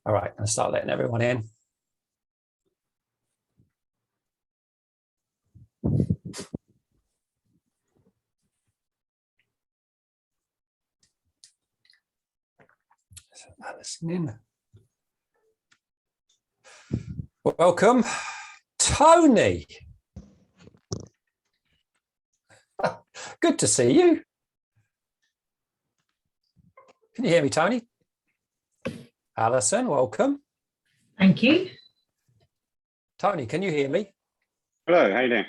All right, I'll start letting everyone in. Listen in. Welcome, Tony. Good to see you. Can you hear me, Tony? Alison, welcome. Thank you. Tony, can you hear me? Hello, how you doing?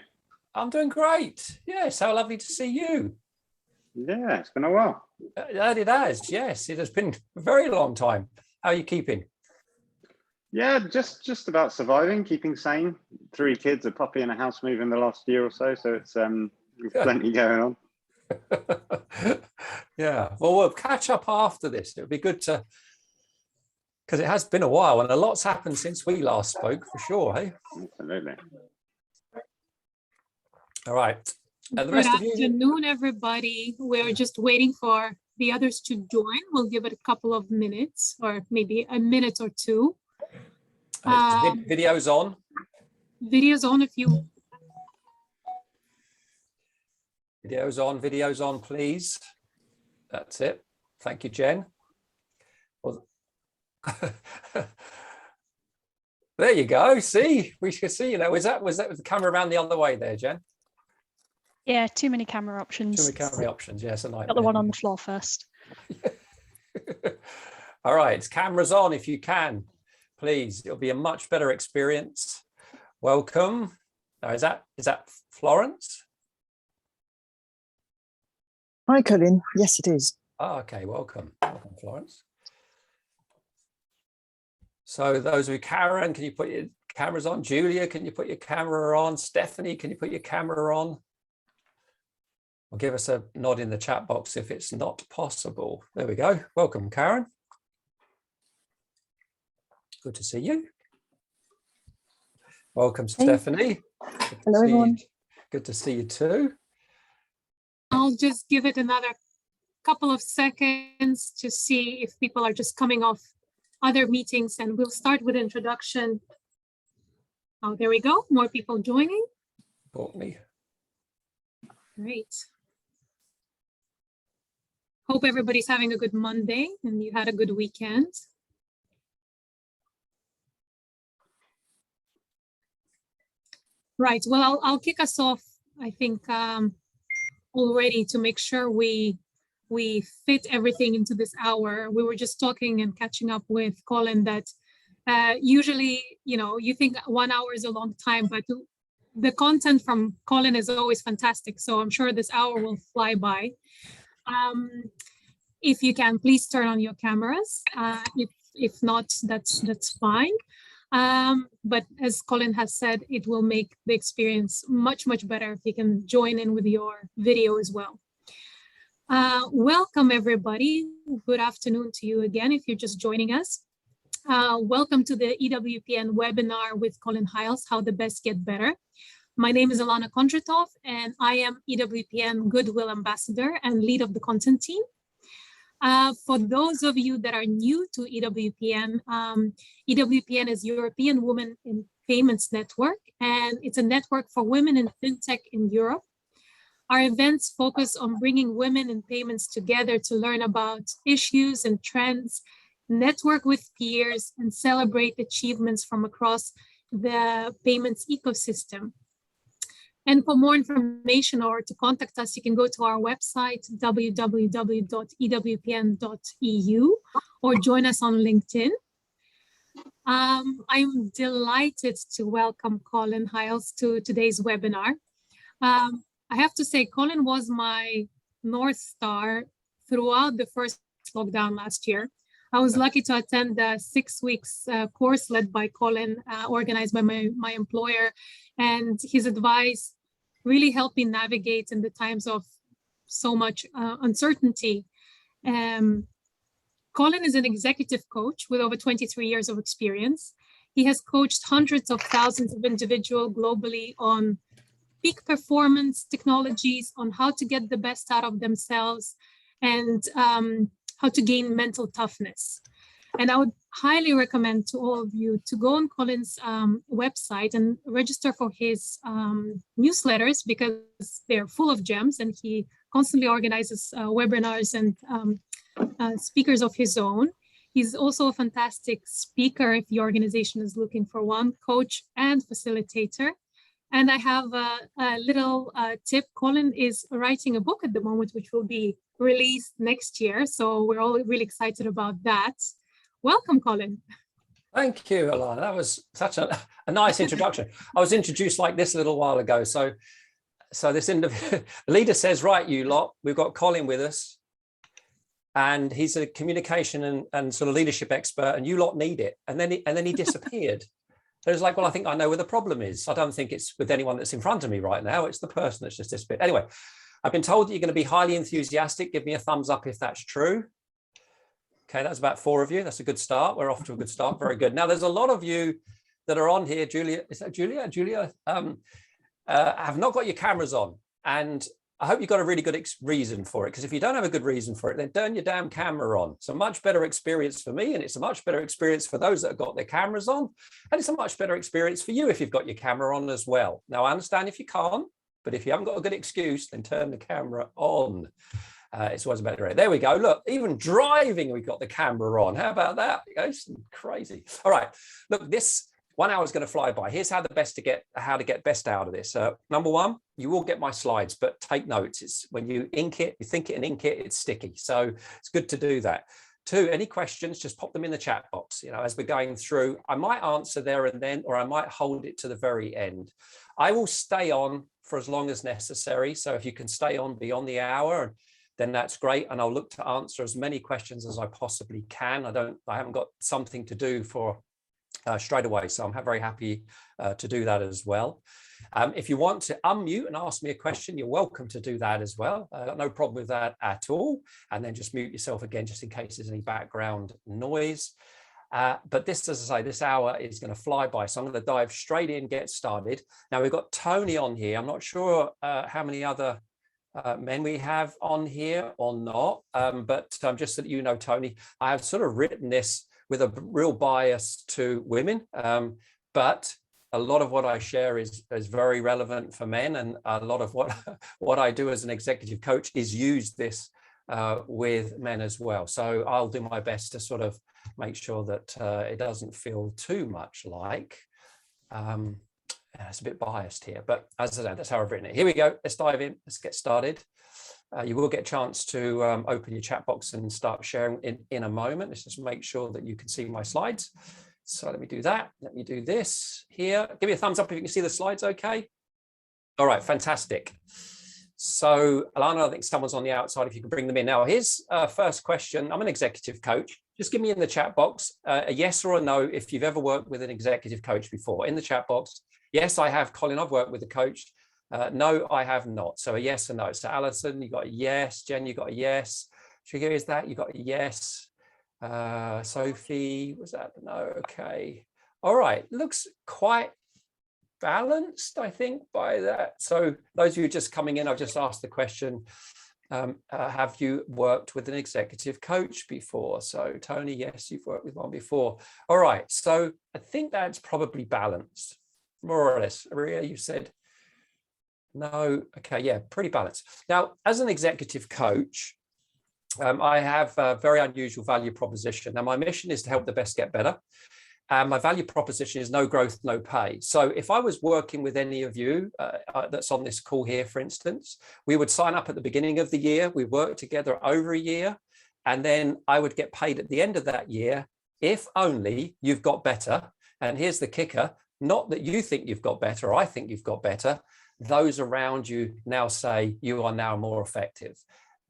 I'm doing great. Yes, how lovely to see you. Yeah, it's been a while. It has, yes. It has been a very long time. How are you keeping? Yeah, just about surviving, keeping sane. 3 kids, a puppy, and a house move in the last year or so. So it's plenty going on. Yeah, well, we'll catch up after this. It would be good to, because it has been a while and a lot's happened since we last spoke, for sure. Hey, absolutely. All right. Good afternoon, everybody. We're just waiting for the others to join. We'll give it a couple of minutes, or maybe a minute or two. Video's on. Video's on if you. Video's on, please. That's it. Thank you, Jen. Well, there you go. See, we should see. You know, was that with the camera around the other way there, Jen? Yeah, too many camera options. Too many camera options. Yes, a nightmare. Got the one on the floor first. All right, cameras on if you can, please. It'll be a much better experience. Welcome. Now, is that Florence? Hi, Colin. Yes, it is. Oh, okay, welcome. Welcome, Florence. So those of you, Karen, can you put your cameras on? Julia, can you put your camera on? Stephanie, can you put your camera on? Or give us a nod in the chat box if it's not possible. There we go. Welcome, Karen. Good to see you. Welcome, hey. Stephanie. Hello, everyone. Good to see you too. I'll just give it another couple of seconds to see if people are just coming off other meetings, and we'll start with introduction. Oh, there we go. More people joining. Great. Hope everybody's having a good Monday and you had a good weekend. Right, well, I'll kick us off, I think, already to make sure we fit everything into this hour. We were just talking and catching up with Colin that usually, you know, you think 1 hour is a long time, but the content from Colin is always fantastic. So I'm sure this hour will fly by. If you can, please turn on your cameras. If not, that's fine. But as Colin has said, it will make the experience much better if you can join in with your video as well. Welcome, everybody. Good afternoon to you again if you're just joining us. Welcome to the EWPN webinar with Colin Hiles, How the Best Get Better. My name is Alana Kondratov, and I am EWPN Goodwill Ambassador and lead of the content team. For those of you that are new to EWPN, EWPN is European Women in Payments Network, and it's a network for women in fintech in Europe. Our events focus on bringing women in payments together to learn about issues and trends, network with peers, and celebrate achievements from across the payments ecosystem. And for more information or to contact us, you can go to our website, www.ewpn.eu, or join us on LinkedIn. I'm delighted to welcome Colin Hiles to today's webinar. I have to say, Colin was my North Star throughout the first lockdown last year. I was lucky to attend the 6 weeks course led by Colin, organized by my employer, and his advice really helped me navigate in the times of so much uncertainty. Colin is an executive coach with over 23 years of experience. He has coached hundreds of thousands of individuals globally on peak performance technologies, on how to get the best out of themselves, and how to gain mental toughness. And I would highly recommend to all of you to go on Colin's website and register for his newsletters, because they're full of gems, and he constantly organizes webinars and speakers of his own. He's also a fantastic speaker if the organization is looking for one, coach and facilitator. And I have a little tip. Colin is writing a book at the moment, which will be released next year. So we're all really excited about that. Welcome, Colin. Thank you, Alana. That was such a nice introduction. I was introduced like this a little while ago. So this the leader says, right, you lot, we've got Colin with us. And he's a communication and sort of leadership expert, and you lot need it. And then he disappeared. So it's like, well, I think I know where the problem is. I don't think it's with anyone that's in front of me right now. It's the person that's just disappeared. Anyway, I've been told that you're going to be highly enthusiastic. Give me a thumbs up if that's true. Okay, that's about 4 of you. That's a good start. We're off to a good start. Very good. Now, there's a lot of you that are on here. Julia, is that Julia? Julia, have not got your cameras on. And I hope you've got a really good reason for it, because if you don't have a good reason for it, then turn your damn camera on. It's a much better experience for me, and it's a much better experience for those that have got their cameras on, and it's a much better experience for you if you've got your camera on as well. Now, I understand if you can't, but if you haven't got a good excuse, then turn the camera on. It's always a better way. There we go. Look, even driving, we've got the camera on. How about that? It's crazy. All right. Look, this 1 hour is going to fly by. Here's how to get best out of this. Number one, you will get my slides, but take notes. It's when you ink it, you think it and ink it, it's sticky. So it's good to do that. 2, any questions, just pop them in the chat box. You know, as we're going through, I might answer there and then, or I might hold it to the very end. I will stay on for as long as necessary. So if you can stay on beyond the hour, then that's great. And I'll look to answer as many questions as I possibly can. I haven't got something to do for straight away. So I'm very happy to do that as well. If you want to unmute and ask me a question, you're welcome to do that as well. Got no problem with that at all. And then just mute yourself again, just in case there's any background noise. But this, as I say, this hour is going to fly by. So I'm going to dive straight in, get started. Now we've got Tony on here. I'm not sure how many other men we have on here or not. But just so that you know, Tony, I have sort of written this with a real bias to women. But a lot of what I share is very relevant for men. And a lot of what I do as an executive coach is use this with men as well. So I'll do my best to sort of make sure that it doesn't feel too much like it's a bit biased here, but as I said, that's how I've written it. Here we go. Let's dive in. Let's get started. You will get a chance to open your chat box and start sharing in a moment. Let's just make sure that you can see my slides. So let me do that. Let me do this here. Give me a thumbs up if you can see the slides okay. All right, fantastic. So Alana, I think someone's on the outside if you can bring them in. Now, here's first question. I'm an executive coach. Just give me in the chat box a yes or a no if you've ever worked with an executive coach before. In the chat box, yes, I have, Colin, I've worked with a coach. No, I have not. So a yes or no. So Alison, you got a yes. Jen, you got a yes. Trigger, is that? You got a yes. Sophie, was that? No, okay. All right, looks quite balanced, I think, by that. So those of you just coming in, I've just asked the question, have you worked with an executive coach before? So Tony, yes, you've worked with one before. All right, so I think that's probably balanced, more or less. Maria, you said no. Okay, yeah, pretty balanced. Now, as an executive coach, I have a very unusual value proposition. Now, my mission is to help the best get better. And my value proposition is no growth, no pay. So if I was working with any of you that's on this call here, for instance, we would sign up at the beginning of the year. We work together over a year, and then I would get paid at the end of that year, if only you've got better. And here's the kicker, not that you think you've got better, or I think you've got better. Those around you now say you are now more effective.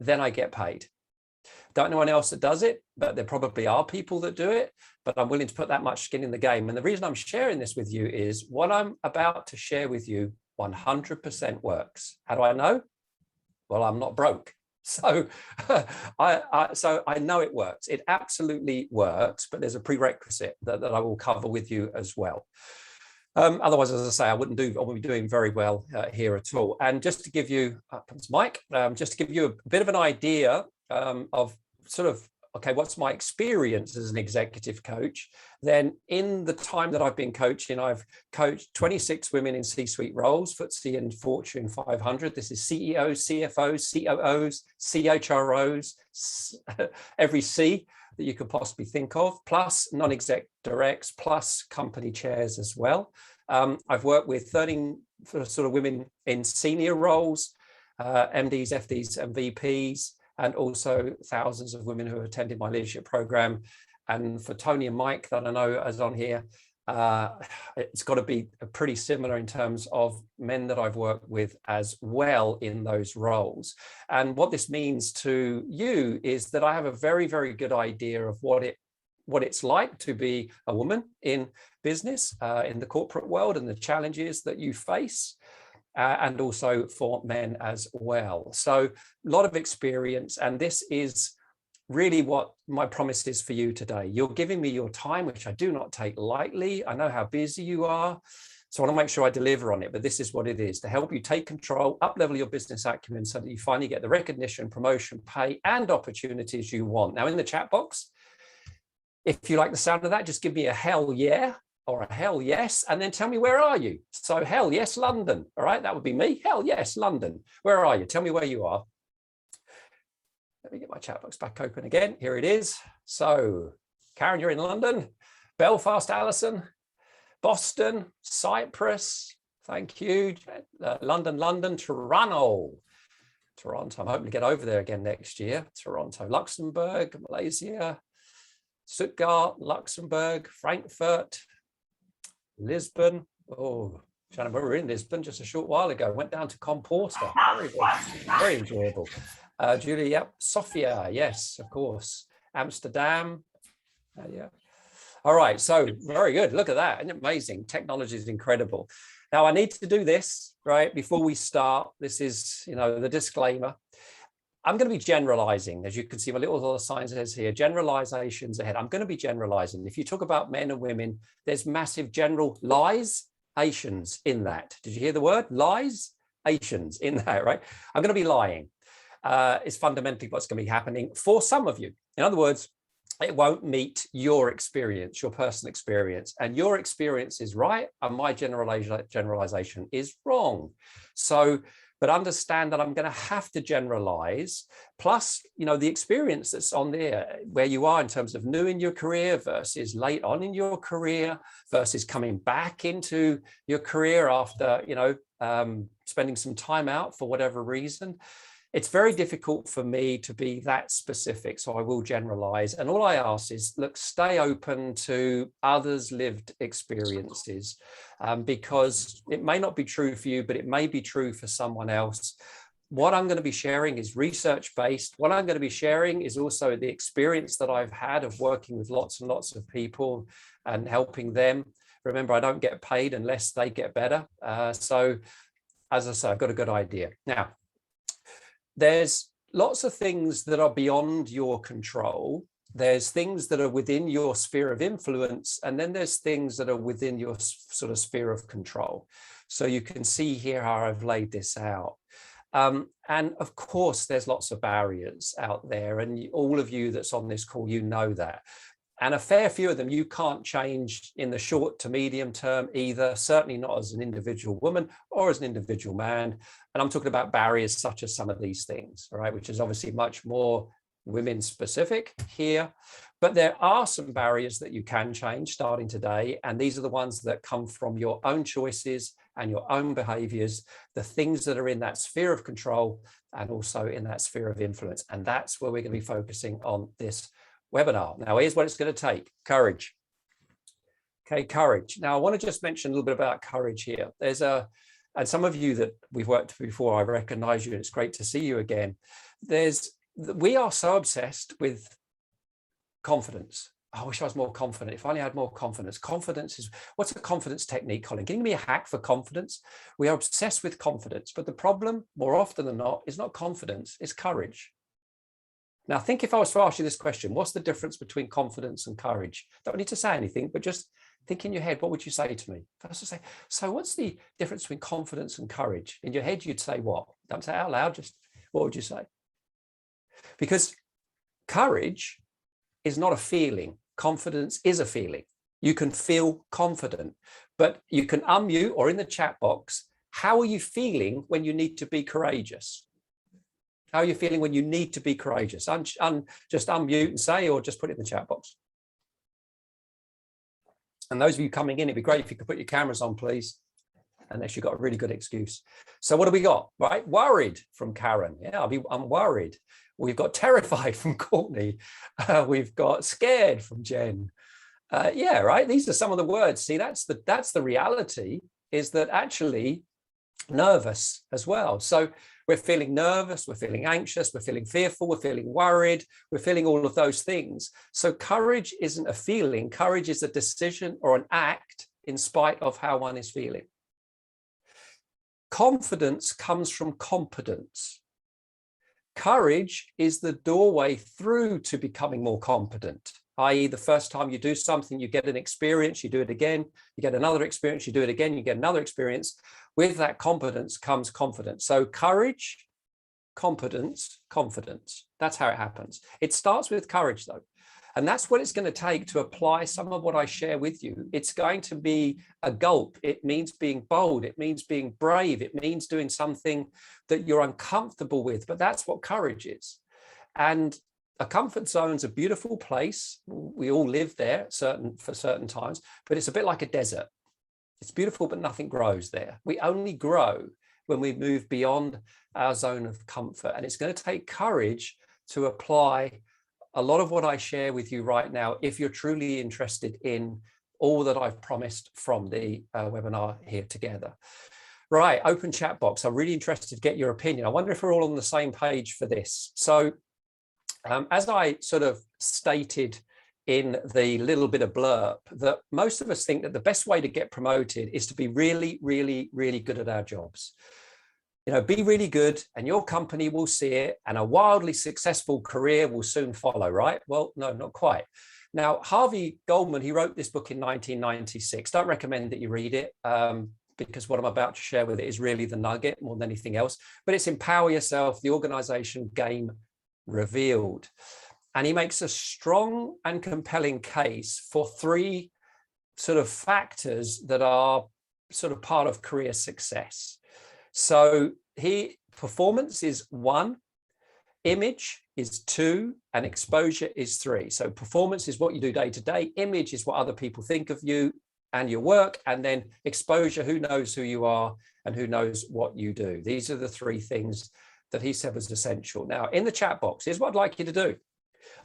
Then I get paid. Don't know anyone else that does it, but there probably are people that do it, but I'm willing to put that much skin in the game. And the reason I'm sharing this with you is what I'm about to share with you 100% works. How do I know? Well, I'm not broke. So I know it works. It absolutely works, but there's a prerequisite that I will cover with you as well. Otherwise, as I say, I wouldn't be doing very well here at all. And just to give you, Mike, just to give you a bit of an idea of sort of okay, what's my experience as an executive coach, then in the time that I've been coaching, I've coached 26 women in C-suite roles, FTSE and Fortune 500. This is CEOs, CFOs, COOs, CHROs, every C that you could possibly think of, plus non-exec directs, plus company chairs as well. I've worked with 13 sort of women in senior roles, MDs, FDs, and VPs, and also thousands of women who have attended my leadership program. And for Tony and Mike that I know is on here, it's got to be pretty similar in terms of men that I've worked with as well in those roles. And what this means to you is that I have a very, very good idea of what it's like to be a woman in business, in the corporate world, and the challenges that you face. And also for men as well. So a lot of experience, and this is really what my promise is for you today. You're giving me your time, which I do not take lightly. I know how busy you are, so I want to make sure I deliver on it, but this is what it is, to help you take control, up-level your business acumen so that you finally get the recognition, promotion, pay, and opportunities you want. Now, in the chat box, if you like the sound of that, just give me a hell yeah, or a hell yes, and then tell me, where are you? So hell yes, London. All right, that would be me. Hell yes, London. Where are you? Tell me where you are. Let me get my chat box back open again. Here it is. So Karen, you're in London. Belfast, Alison. Boston, Cyprus. Thank you. London, Toronto. I'm hoping to get over there again next year. Toronto, Luxembourg, Malaysia, Stuttgart, Luxembourg, Frankfurt, Lisbon. Oh, Shannon, we were in Lisbon just a short while ago. Went down to Comporta. Very enjoyable. Julie, yep. Sofia, yes, of course. Amsterdam. Yeah. All right. So very good. Look at that. Isn't it amazing? Technology is incredible. Now I need to do this right before we start. This is, the disclaimer. I'm going to be generalizing, as you can see, my little sign says here, generalizations ahead. I'm going to be generalizing. If you talk about men and women, there's massive generalizations in that. Did you hear the word? Lies-ations in that, right? I'm going to be lying. It's fundamentally what's going to be happening for some of you. In other words, it won't meet your experience, your personal experience, and your experience is right, and my generalization is wrong. So, but understand that I'm going to have to generalize, plus, the experience that's on there, where you are in terms of new in your career versus late on in your career versus coming back into your career after, spending some time out for whatever reason. It's very difficult for me to be that specific, so I will generalize. And all I ask is, look, stay open to others' lived experiences, because it may not be true for you, but it may be true for someone else. What I'm going to be sharing is research-based. What I'm going to be sharing is also the experience that I've had of working with lots and lots of people and helping them. Remember, I don't get paid unless they get better. So, as I say, I've got a good idea. Now, there's lots of things that are beyond your control. There's things that are within your sphere of influence, and then there's things that are within your sort of sphere of control. So you can see here how I've laid this out. And of course, there's lots of barriers out there, and all of you that's on this call, know that. And a fair few of them you can't change in the short to medium term either, certainly not as an individual woman or as an individual man. And I'm talking about barriers such as some of these things, right, which is obviously much more women specific here. But there are some barriers that you can change starting today. And these are the ones that come from your own choices and your own behaviors, the things that are in that sphere of control and also in that sphere of influence. And that's where we're going to be focusing on this webinar. Now, here's what it's going to take: courage. Okay, courage. Now, I want to just mention a little bit about courage here. And some of you that we've worked with before, I recognize you, and it's great to see you again. We are so obsessed with confidence. I wish I was more confident. If I only had more confidence. Confidence is, what's a confidence technique, Colin? Can you give me a hack for confidence? We are obsessed with confidence, but the problem, more often than not, is not confidence, it's courage. Now, think if I was to ask you this question, what's the difference between confidence and courage? Don't need to say anything, but just think in your head, what would you say to me? If I was to say, so what's the difference between confidence and courage? In your head, you'd say what? Don't say it out loud, just what would you say? Because courage is not a feeling. Confidence is a feeling. You can feel confident, but you can unmute or in the chat box, how are you feeling when you need to be courageous? How are you feeling when you need to be courageous? Just unmute and say, or just put it in the chat box. And those of you coming in, it'd be great if you could put your cameras on, please, unless you've got a really good excuse. So what do we got, right? Worried from Karen. Yeah, I'm worried. We've got terrified from Courtney. We've got scared from Jen. Yeah, right. These are some of the words. See, that's the reality, is that actually nervous as well. So we're feeling nervous, we're feeling anxious, we're feeling fearful, we're feeling worried, we're feeling all of those things. So courage isn't a feeling. Courage is a decision or an act in spite of how one is feeling. Confidence comes from competence. Courage is the doorway through to becoming more competent, i.e. the first time you do something, you get an experience, you do it again, you get another experience, you do it again, you get another experience. With that competence comes confidence. So courage, competence, confidence. That's how it happens. It starts with courage though. And that's what it's going to take to apply some of what I share with you. It's going to be a gulp. It means being bold. It means being brave. It means doing something that you're uncomfortable with. But that's what courage is. And a comfort zone is a beautiful place. We all live there for certain times, but it's a bit like a desert. It's beautiful, but nothing grows there. We only grow when we move beyond our zone of comfort. And it's going to take courage to apply a lot of what I share with you right now, if you're truly interested in all that I've promised from the webinar here together. Right, open chat box. I'm really interested to get your opinion. I wonder if we're all on the same page for this. So as I sort of stated in the little bit of blurb, that most of us think that the best way to get promoted is to be really, really, really good at our jobs. You know, be really good and your company will see it and a wildly successful career will soon follow, right? Well, no, not quite. Now, Harvey Goldman, he wrote this book in 1996. Don't recommend that you read it because what I'm about to share with it is really the nugget more than anything else, but it's Empower Yourself, the organization game revealed. And he makes a strong and compelling case for three sort of factors that are sort of part of career success. So performance is 1, image is 2, and exposure is 3. So performance is what you do day to day. Image is what other people think of you and your work. And then exposure, who knows who you are and who knows what you do. These are the 3 things that he said was essential. Now, in the chat box, here's what I'd like you to do.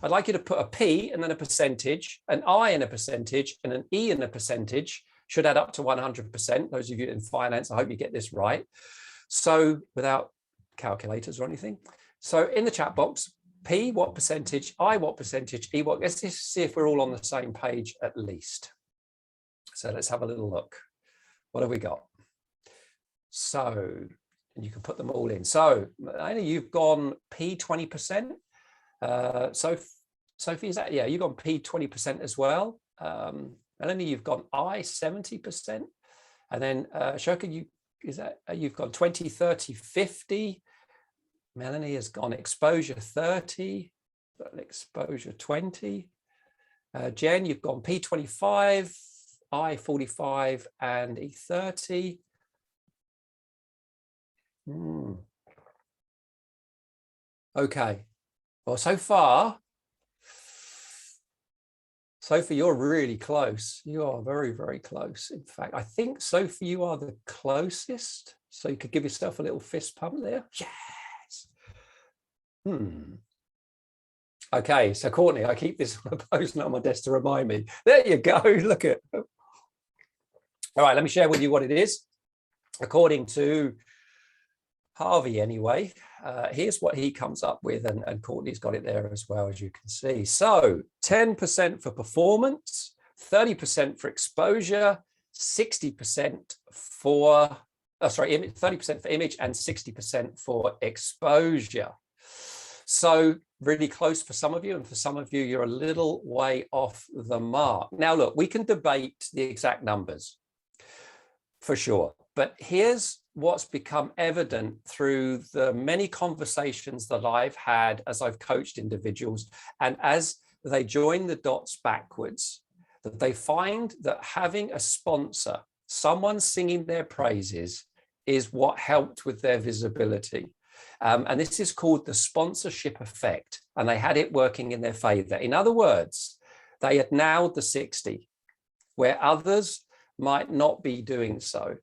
I'd like you to put a P and then a percentage, an I in a percentage, and an E in a percentage. Should add up to 100%. Those of you in finance, I hope you get this right. So without calculators or anything. So in the chat box, P, what percentage, I, what percentage, E, what, let's just see if we're all on the same page at least. So let's have a little look. What have we got? So you can put them all in. So Anna, you've gone P 20%. Sophie, is that, yeah, you've gone P 20% as well. Melanie, you've gone I 70%. And then Shoka, you've gone 20, 30, 50. Melanie has gone exposure 30, exposure 20. Jen, you've gone P25, I 45, and E 30. Okay. Well, so far, Sophie, you're really close. You are very, very close. In fact, I think, Sophie, you are the closest. So you could give yourself a little fist pump there. Yes. Okay, so Courtney, I keep this on a post-it on my desk to remind me. There you go. Look at. All right, let me share with you what it is. According to Harvey, anyway, here's what he comes up with, and Courtney's got it there as well, as you can see. So 10% for performance, 30% for exposure, 60% for, 30% for image and 60% for exposure. So really close for some of you, and for some of you, you're a little way off the mark. Now, look, we can debate the exact numbers for sure, but here's what's become evident through the many conversations that I've had as I've coached individuals and as they join the dots backwards, that they find that having a sponsor, someone singing their praises, is what helped with their visibility. And this is called the sponsorship effect. And they had it working in their favor. In other words, they had nailed the 60, where others might not be doing so.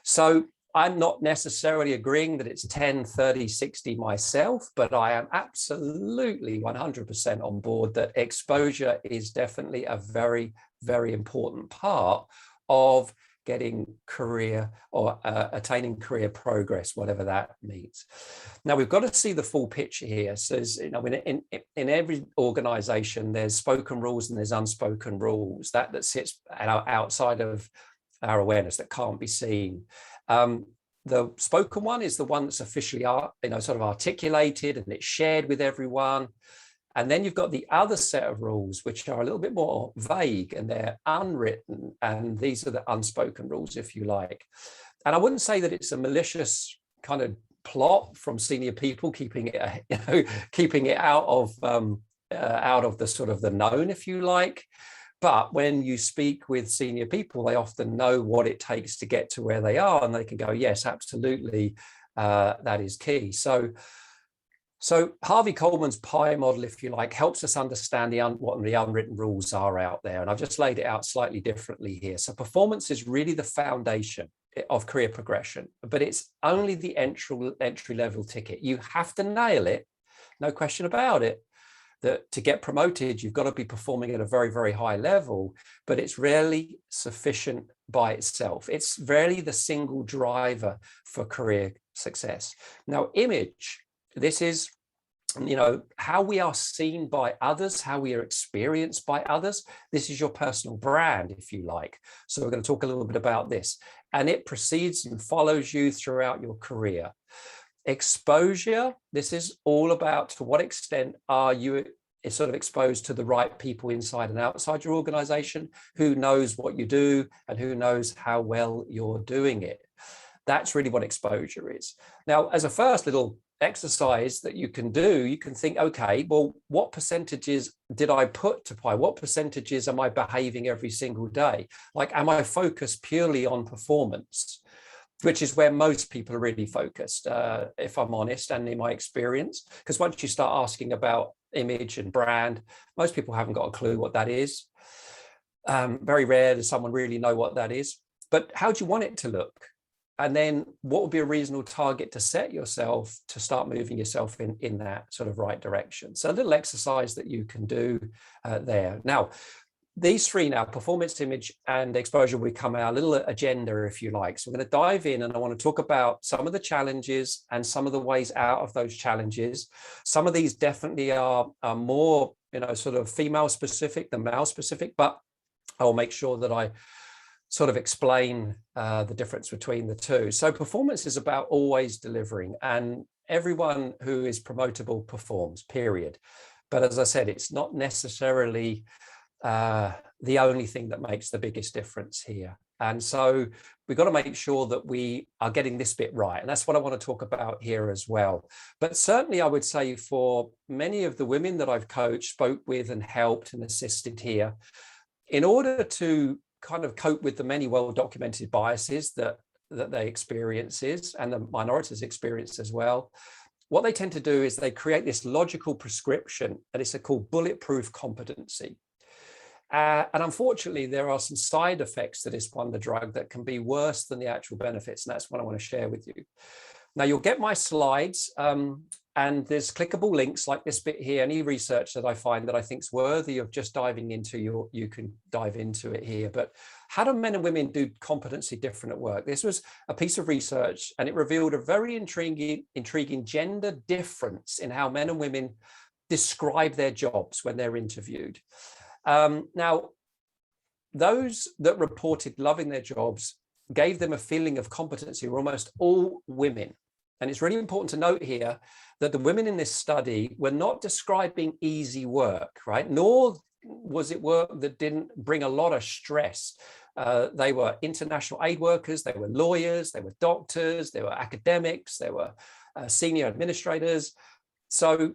So I'm not necessarily agreeing that it's 10, 30, 60 myself, but I am absolutely 100% on board that exposure is definitely a very, very important part of getting career or attaining career progress, whatever that means. Now, we've got to see the full picture here. So, in every organization, there's spoken rules and there's unspoken rules that sits outside of our awareness, that can't be seen. The spoken one is the one that's officially, sort of articulated and it's shared with everyone. And then you've got the other set of rules, which are a little bit more vague and they're unwritten. And these are the unspoken rules, if you like. And I wouldn't say that it's a malicious kind of plot from senior people keeping it out of the sort of the known, if you like. But when you speak with senior people, they often know what it takes to get to where they are, and they can go, yes, absolutely, that is key. So Harvey Coleman's pie model, if you like, helps us understand what the unwritten rules are out there. And I've just laid it out slightly differently here. So performance is really the foundation of career progression, but it's only the entry level ticket. You have to nail it, no question about it. That to get promoted, you've got to be performing at a very, very high level, but it's rarely sufficient by itself. It's rarely the single driver for career success. Now, image, this is, how we are seen by others, how we are experienced by others. This is your personal brand, if you like. So we're going to talk a little bit about this, and it precedes and follows you throughout your career. Exposure, this is all about to what extent are you sort of exposed to the right people inside and outside your organization, who knows what you do and who knows how well you're doing it. That's really what exposure is. Now, as a first little exercise that you can do, you can think, okay, well, what percentages did I put to pie? What percentages am I behaving every single day? Like, am I focused purely on performance? Which is where most people are really focused, if I'm honest, and in my experience. Because once you start asking about image and brand, most people haven't got a clue what that is. Very rare does someone really know what that is. But how do you want it to look? And then what would be a reasonable target to set yourself to start moving yourself in that sort of right direction? So a little exercise that you can do there. Now, these three now, performance, image, and exposure, will become our little agenda, if you like. So we're going to dive in, and I want to talk about some of the challenges and some of the ways out of those challenges. Some of these definitely are more, sort of female specific than male specific, but I'll make sure that I sort of explain the difference between the two. So performance is about always delivering, and everyone who is promotable performs, period. But as I said, it's not necessarily the only thing that makes the biggest difference here. And so we've got to make sure that we are getting this bit right. And that's what I want to talk about here as well. But certainly I would say for many of the women that I've coached, spoke with and helped and assisted here, in order to kind of cope with the many well-documented biases that they experiences and the minorities experience as well, what they tend to do is they create this logical prescription, and it's called bulletproof competency. And unfortunately, there are some side effects to this the drug, that can be worse than the actual benefits. And that's what I want to share with you. Now, you'll get my slides, and there's clickable links like this bit here. Any research that I find that I think is worthy of just diving into, you can dive into it here. But how do men and women do competency different at work? This was a piece of research, and it revealed a very intriguing gender difference in how men and women describe their jobs when they're interviewed. Now, those that reported loving their jobs gave them a feeling of competency were almost all women. And it's really important to note here that the women in this study were not describing easy work, right? Nor was it work that didn't bring a lot of stress. They were international aid workers, they were lawyers, they were doctors, they were academics, they were senior administrators. So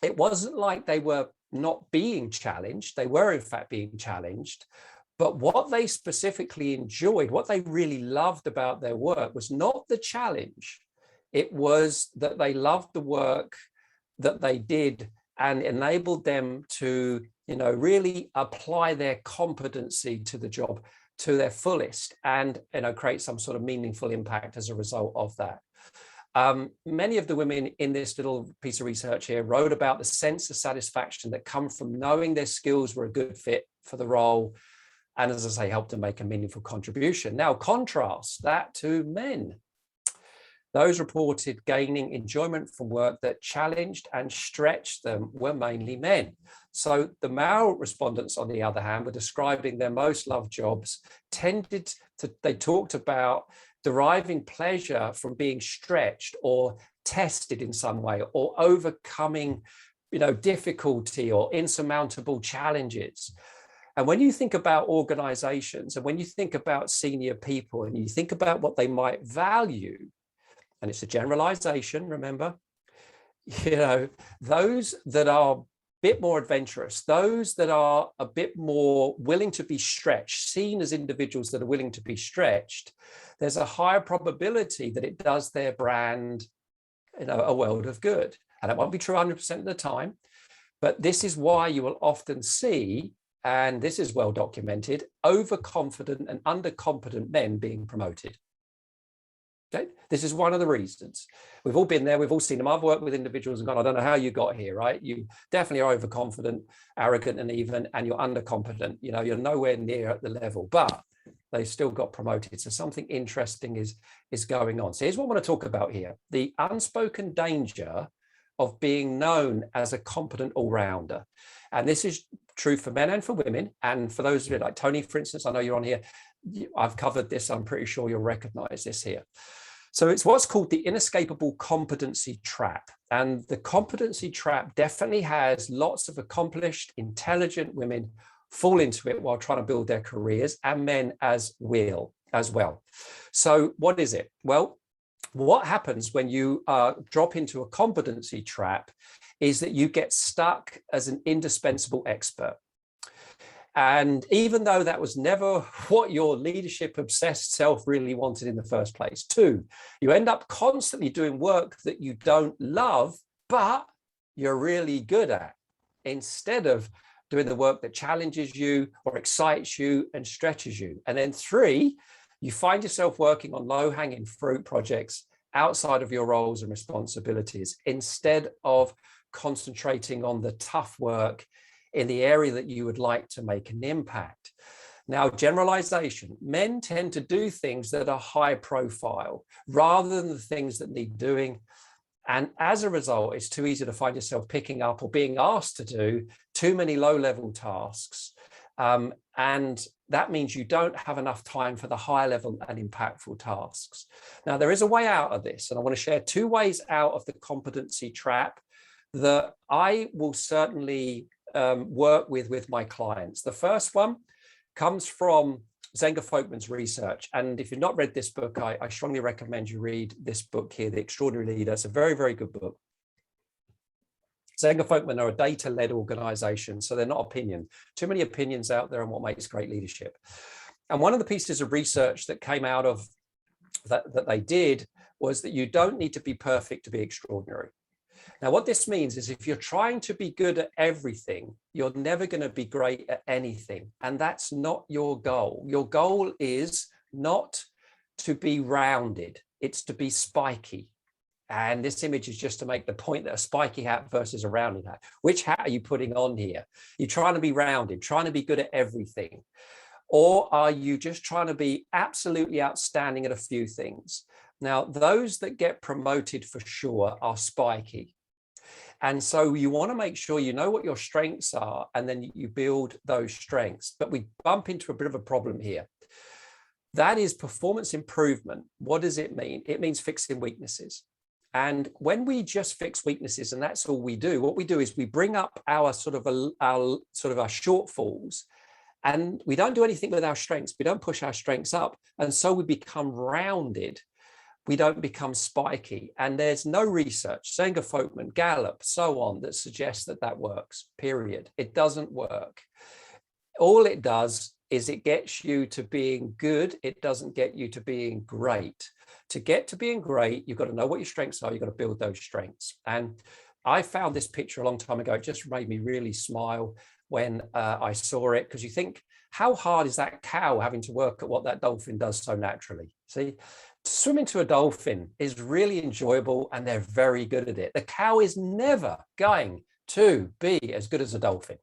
it wasn't like they were not being challenged. They were in fact being challenged. But what they specifically enjoyed, what they really loved about their work was not the challenge. It was that they loved the work that they did and enabled them to, really apply their competency to the job to their fullest and, create some sort of meaningful impact as a result of that. Many of the women in this little piece of research here wrote about the sense of satisfaction that come from knowing their skills were a good fit for the role. And as I say, help them make a meaningful contribution. Now, contrast that to men. Those reported gaining enjoyment from work that challenged and stretched them were mainly men. So the male respondents, on the other hand, were describing their most loved jobs, they talked about deriving pleasure from being stretched or tested in some way or overcoming, difficulty or insurmountable challenges. And when you think about organizations and when you think about senior people and you think about what they might value, and it's a generalization, remember, those that are a bit more adventurous, those that are a bit more willing to be stretched, seen as individuals that are willing to be stretched, there's a higher probability that it does their brand, a world of good. And it won't be true 100% of the time, but this is why you will often see, and this is well documented, overconfident and undercompetent men being promoted. Okay, this is one of the reasons. We've all been there. We've all seen them. I've worked with individuals and gone, I don't know how you got here, right? You definitely are overconfident, arrogant, and you're undercompetent. You're nowhere near at the level, but they still got promoted. So something interesting is going on. So here's what I want to talk about here. The unspoken danger of being known as a competent all-rounder. And this is true for men and for women. And for those of you like Tony, for instance, I know you're on here. I've covered this. I'm pretty sure you'll recognize this here. So it's what's called the inescapable competency trap. And the competency trap definitely has lots of accomplished, intelligent women fall into it while trying to build their careers, and men as well. So what is it? Well, what happens when you drop into a competency trap is that you get stuck as an indispensable expert. And even though that was never what your leadership obsessed self really wanted in the first place. 2, you end up constantly doing work that you don't love, but you're really good at, instead of doing the work that challenges you or excites you and stretches you. And then 3, you find yourself working on low-hanging fruit projects outside of your roles and responsibilities, instead of concentrating on the tough work in the area that you would like to make an impact. Now, generalization, men tend to do things that are high profile rather than the things that need doing. And as a result, it's too easy to find yourself picking up or being asked to do too many low-level tasks. And that means you don't have enough time for the high-level and impactful tasks. Now, there is a way out of this, and I want to share 2 ways out of the competency trap that I will certainly work with my clients. The first one comes from Zenga Folkman's research. And if you've not read this book, I strongly recommend you read this book here, The Extraordinary Leader. It's a very, very good book. Zenga Folkman are a data-led organization, so they're not opinion. Too many opinions out there on what makes great leadership. And one of the pieces of research that came out of that they did was that you don't need to be perfect to be extraordinary. Now, what this means is if you're trying to be good at everything, you're never going to be great at anything. And that's not your goal. Your goal is not to be rounded. It's to be spiky. And this image is just to make the point that a spiky hat versus a rounded hat. Which hat are you putting on here? You're trying to be rounded, trying to be good at everything. Or are you just trying to be absolutely outstanding at a few things? Now, those that get promoted for sure are spiky. And so you want to make sure you know what your strengths are, and then you build those strengths. But we bump into a bit of a problem here. That is performance improvement. What does it mean? It means fixing weaknesses. And when we just fix weaknesses, and that's all we do, what we do is we bring up our our shortfalls, and we don't do anything with our strengths. We don't push our strengths up. And so we become rounded. we don't become spiky. And there's no research, Sanger, Folkman, Gallup, so on, that suggests that that works, period. It doesn't work. All it does is it gets you to being good. It doesn't get you to being great. To get to being great, you've got to know what your strengths are. You've got to build those strengths. And I found this picture a long time ago. It just made me really smile when I saw it, because you think, how hard is that cow having to work at what that dolphin does so naturally? See, swimming to a dolphin is really enjoyable and they're very good at it. The cow is never going to be as good as a dolphin.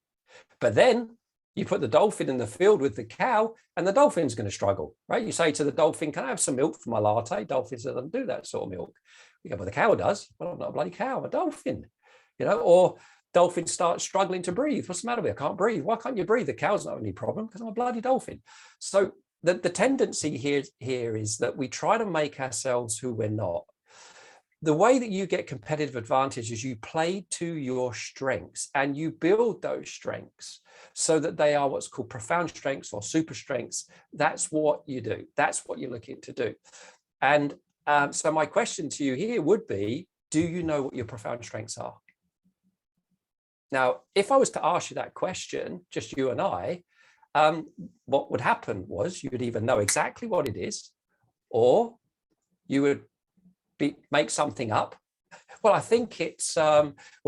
But then you put the dolphin in the field with the cow and the dolphin's going to struggle, right? You say to the dolphin, can I have some milk for my latte? Dolphins don't do that sort of milk. You go, well, the cow does. Well, I'm not a bloody cow, I'm a dolphin, you know, or dolphins start struggling to breathe. What's the matter with you? I can't breathe. Why can't you breathe? The cow's not any problem because I'm a bloody dolphin. So the tendency here is that we try to make ourselves who we're not. The way that you get competitive advantage is you play to your strengths and you build those strengths so that they are what's called profound strengths or super strengths. That's what you do. That's what you're looking to do. And so my question to you here would be, do you know what your profound strengths are? Now, if I was to ask you that question, just you and I, what would happen was you would either know exactly what it is, or you would make something up. Well, I think it's,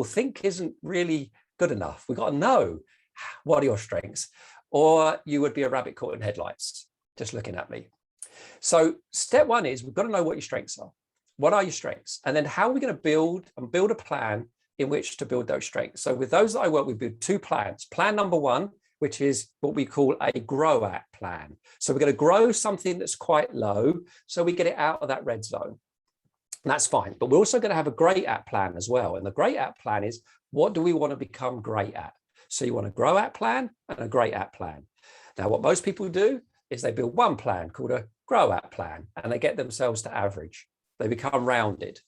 think isn't really good enough. We've got to know what are your strengths, or you would be a rabbit caught in headlights, just looking at me. So step one is we've got to know what your strengths are. What are your strengths? And then how are we going to build a plan in which to build those strengths? So with those that I work with, we build two plans. Plan number one, which is what we call a grow at plan. So we're going to grow something that's quite low, so we get it out of that red zone. And that's fine. But we're also going to have a great at plan as well. And the great at plan is, what do we want to become great at? So you want a grow at plan and a great at plan. Now, what most people do is they build one plan called a grow at plan, and they get themselves to average. They become rounded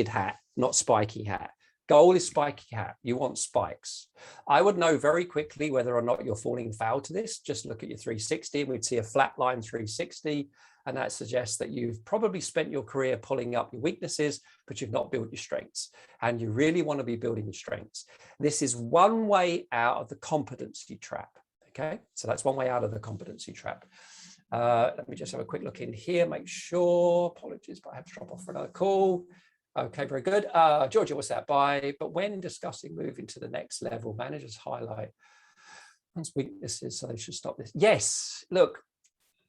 hat, not spiky hat. Goal is spiky hat. You want spikes. I would know very quickly whether or not you're falling foul to this. Just look at your 360 and we'd see a flat line 360. And that suggests that you've probably spent your career pulling up your weaknesses, but you've not built your strengths. And you really want to be building your strengths. This is one way out of the competency trap. Okay, so that's one way out of the competency trap. Let me just have a quick look in here, make sure. Apologies, but I have to drop off for another call. Okay, very good. Georgia, what's that? But when discussing moving to the next level, managers highlight one's weaknesses, so they should stop this. Yes, look,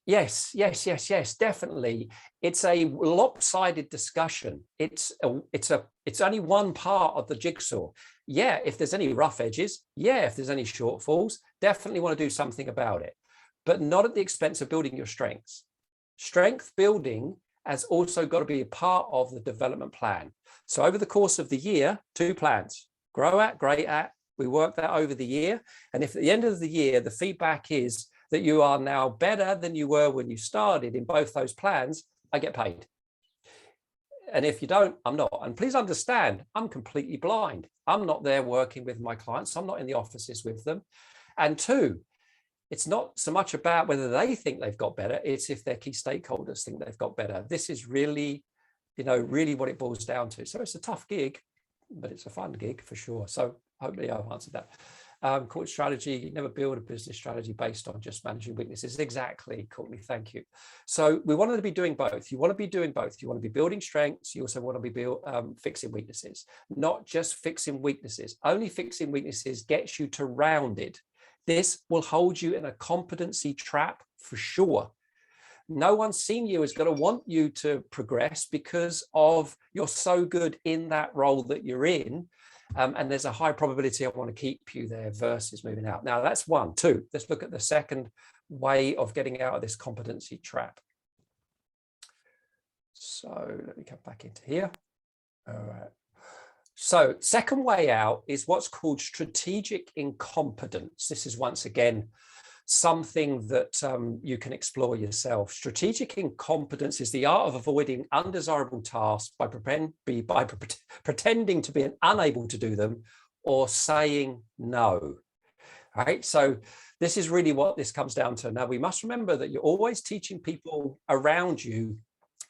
yes, definitely. It's a lopsided discussion. It's only one part of the jigsaw. Yeah, if there's any rough edges, yeah, if there's any shortfalls, definitely want to do something about it, but not at the expense of building your strengths. Strength building has also got to be a part of the development plan. So over the course of the year, 2 plans, grow at, great at, we work that over the year. And if at the end of the year, the feedback is that you are now better than you were when you started in both those plans, I get paid. And if you don't, I'm not. And please understand, I'm completely blind. I'm not there working with my clients. I'm not in the offices with them. And 2, it's not so much about whether they think they've got better, it's if their key stakeholders think they've got better. This is really, really what it boils down to. So it's a tough gig, but it's a fun gig for sure. So hopefully I've answered that. Corporate strategy, you never build a business strategy based on just managing weaknesses. Exactly, Courtney, thank you. So we wanted to be doing both. You want to be doing both. You want to be building strengths. You also want to be fixing weaknesses, not just fixing weaknesses. Only fixing weaknesses gets you to rounded. This will hold you in a competency trap for sure. No one seeing you is going to want you to progress because of you're so good in that role that you're in. And there's a high probability I want to keep you there versus moving out. Now that's 1. 2, let's look at the second way of getting out of this competency trap. So let me come back into here. All right. So second way out is what's called strategic incompetence. This is once again something that you can explore yourself. Strategic incompetence is the art of avoiding undesirable tasks by pretending to be unable to do them or saying no. All right, so this is really what this comes down to. Now, we must remember that you're always teaching people around you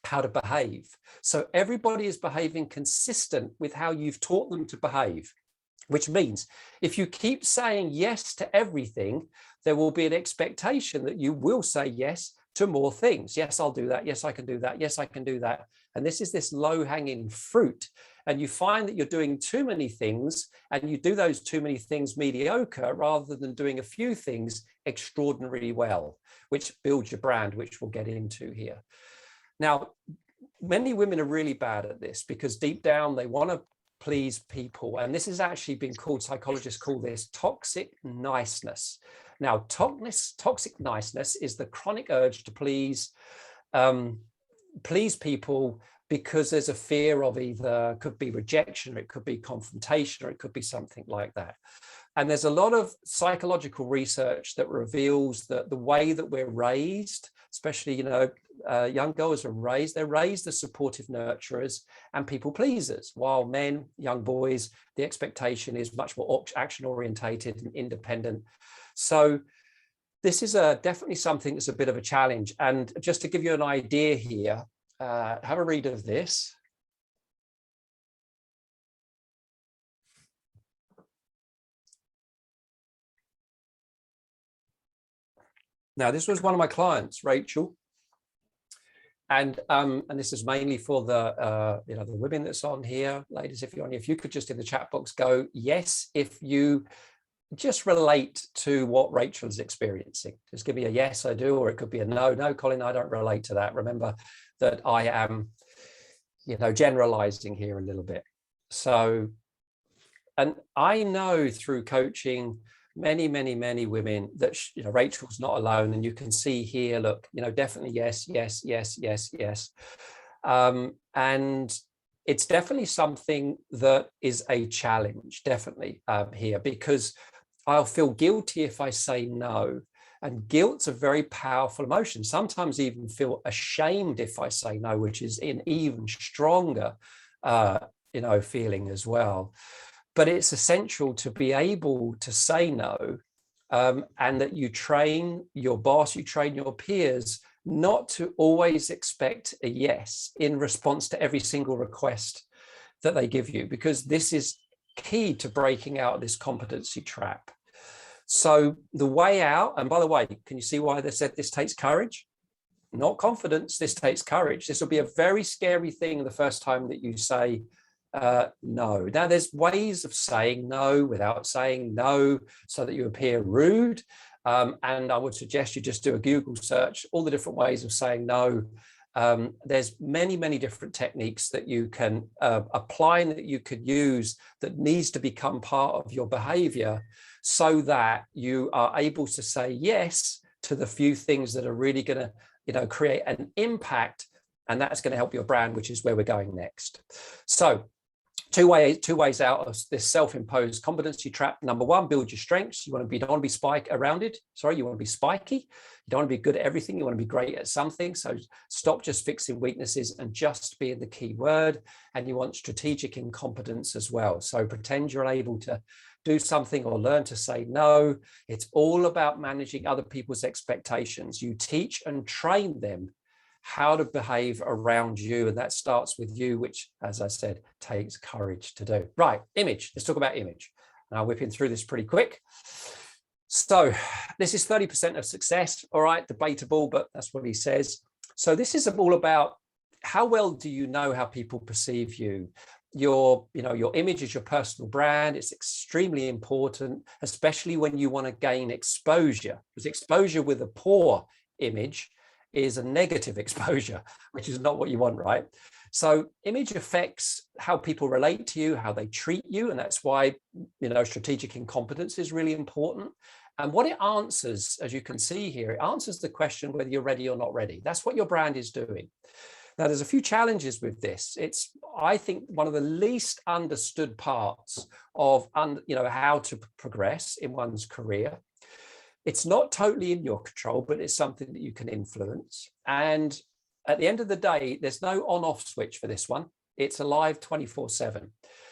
how to behave. So everybody is behaving consistent with how you've taught them to behave, which means if you keep saying yes to everything, there will be an expectation that you will say yes to more things. Yes, I'll do that. Yes, I can do that. Yes, I can do that. And this is this low-hanging fruit. And you find that you're doing too many things, and you do those too many things mediocre rather than doing a few things extraordinarily well, which builds your brand, which we'll get into here. Now, many women are really bad at this because deep down they want to please people. And this has actually been called, psychologists call this toxic niceness. Now, toxic niceness is the chronic urge to please people because there's a fear of either, could be rejection, or it could be confrontation, or it could be something like that. And there's a lot of psychological research that reveals that the way that we're raised, especially, young girls are raised, they're raised as supportive nurturers and people pleasers, while men, young boys, the expectation is much more action orientated and independent. So this is definitely something that's a bit of a challenge. And just to give you an idea here, have a read of this. Now, this was one of my clients, Rachel. And this is mainly for the the women that's on here. Ladies, if you're on here, if you could just in the chat box go yes if you just relate to what Rachel is experiencing. Just give me a yes, I do, or it could be a no. No, Colin, I don't relate to that. Remember that I am, generalizing here a little bit. So, and I know through coaching many women that Rachel's not alone, and you can see here, look, definitely yes, and it's definitely something that is a challenge, definitely here, because I'll feel guilty if I say no, and guilt's a very powerful emotion. Sometimes even feel ashamed if I say no, which is an even stronger feeling as well. But it's essential to be able to say no, and that you train your boss, you train your peers not to always expect a yes in response to every single request that they give you, because this is key to breaking out of this competency trap. So the way out, and by the way, can you see why they said this takes courage? Not confidence, this takes courage. This will be a very scary thing the first time that you say no. Now, there's ways of saying no without saying no so that you appear rude. And I would suggest you just do a Google search, all the different ways of saying no. There's many different techniques that you can apply and that you could use that needs to become part of your behavior so that you are able to say yes to the few things that are really going to, create an impact, and that's going to help your brand, which is where we're going next. So two ways out of this self-imposed competency trap. Number one, build your strengths. You don't want to be you want to be spiky. You don't want to be good at everything. You want to be great at something. So stop just fixing weaknesses and just being the key word. And you want strategic incompetence as well. So pretend you're able to do something or learn to say no. It's all about managing other people's expectations. You teach and train them how to behave around you, and that starts with you, which, as I said, takes courage to do. Right, image. Let's talk about image. And I'll whip in through this pretty quick. So this is 30% of success. All right, debatable, but that's what he says. So this is all about how well do you know how people perceive you? Your image is your personal brand. It's extremely important, especially when you want to gain exposure, because exposure with a poor image is a negative exposure, which is not what you want, right? So image affects how people relate to you, how they treat you. And that's why, strategic incompetence is really important. And what it answers, as you can see here, it answers the question whether you're ready or not ready. That's what your brand is doing. Now, there's a few challenges with this. It's, I think, one of the least understood parts of, how to progress in one's career. It's not totally in your control, but it's something that you can influence. And at the end of the day, there's no on-off switch for this one. It's alive 24/7.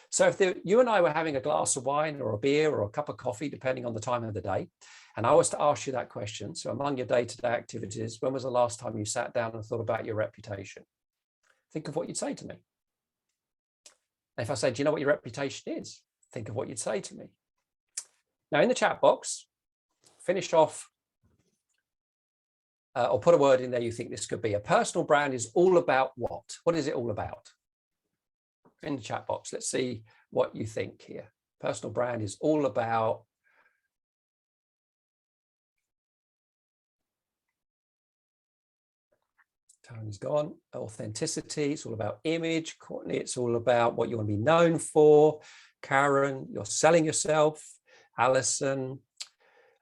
So if you and I were having a glass of wine or a beer or a cup of coffee, depending on the time of the day, and I was to ask you that question, so among your day-to-day activities, when was the last time you sat down and thought about your reputation? think of what you'd say to me. And if I say, do you know what your reputation is? Think of what you'd say to me. Now, in the chat box, finish off or put a word in there you think this could be. A personal brand is all about what? What is it all about? In the chat box, let's see what you think here. Personal brand is all about. Tony's gone. Authenticity, it's all about image. Courtney, it's all about what you want to be known for. Karen, you're selling yourself. Alison,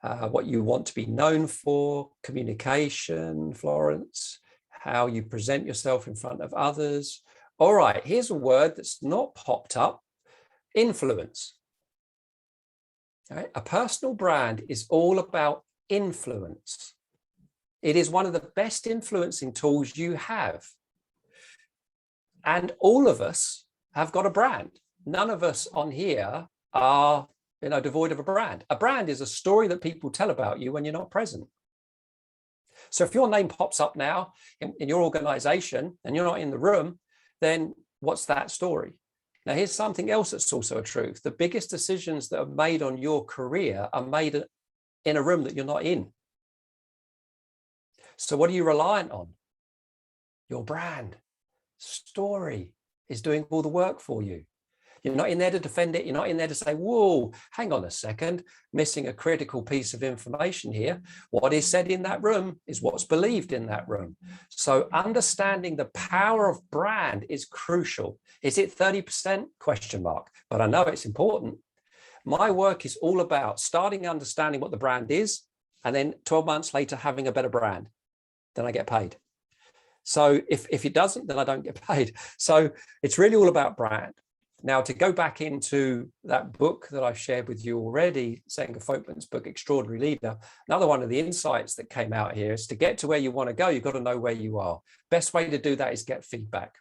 what you want to be known for. Communication. Florence, how you present yourself in front of others. All right, here's a word that's not popped up. Influence. All right, a personal brand is all about influence. It is one of the best influencing tools you have. And all of us have got a brand. None of us on here are, devoid of a brand. A brand is a story that people tell about you when you're not present. So if your name pops up now in your organization and you're not in the room, then what's that story? Now, here's something else that's also a truth. The biggest decisions that are made on your career are made in a room that you're not in. So what are you reliant on? Your brand. Story is doing all the work for you. You're not in there to defend it. You're not in there to say, whoa, hang on a second, missing a critical piece of information here. What is said in that room is what's believed in that room. So understanding the power of brand is crucial. Is it 30%? Question mark. But I know it's important. My work is all about starting understanding what the brand is, and then 12 months later having a better brand. Then I get paid. So if it doesn't, then I don't get paid. So it's really all about brand. Now, to go back into that book that I've shared with you already, Senga Folkman's book, Extraordinary Leader, another one of the insights that came out here is to get to where you want to go, you've got to know where you are. Best way to do that is get feedback.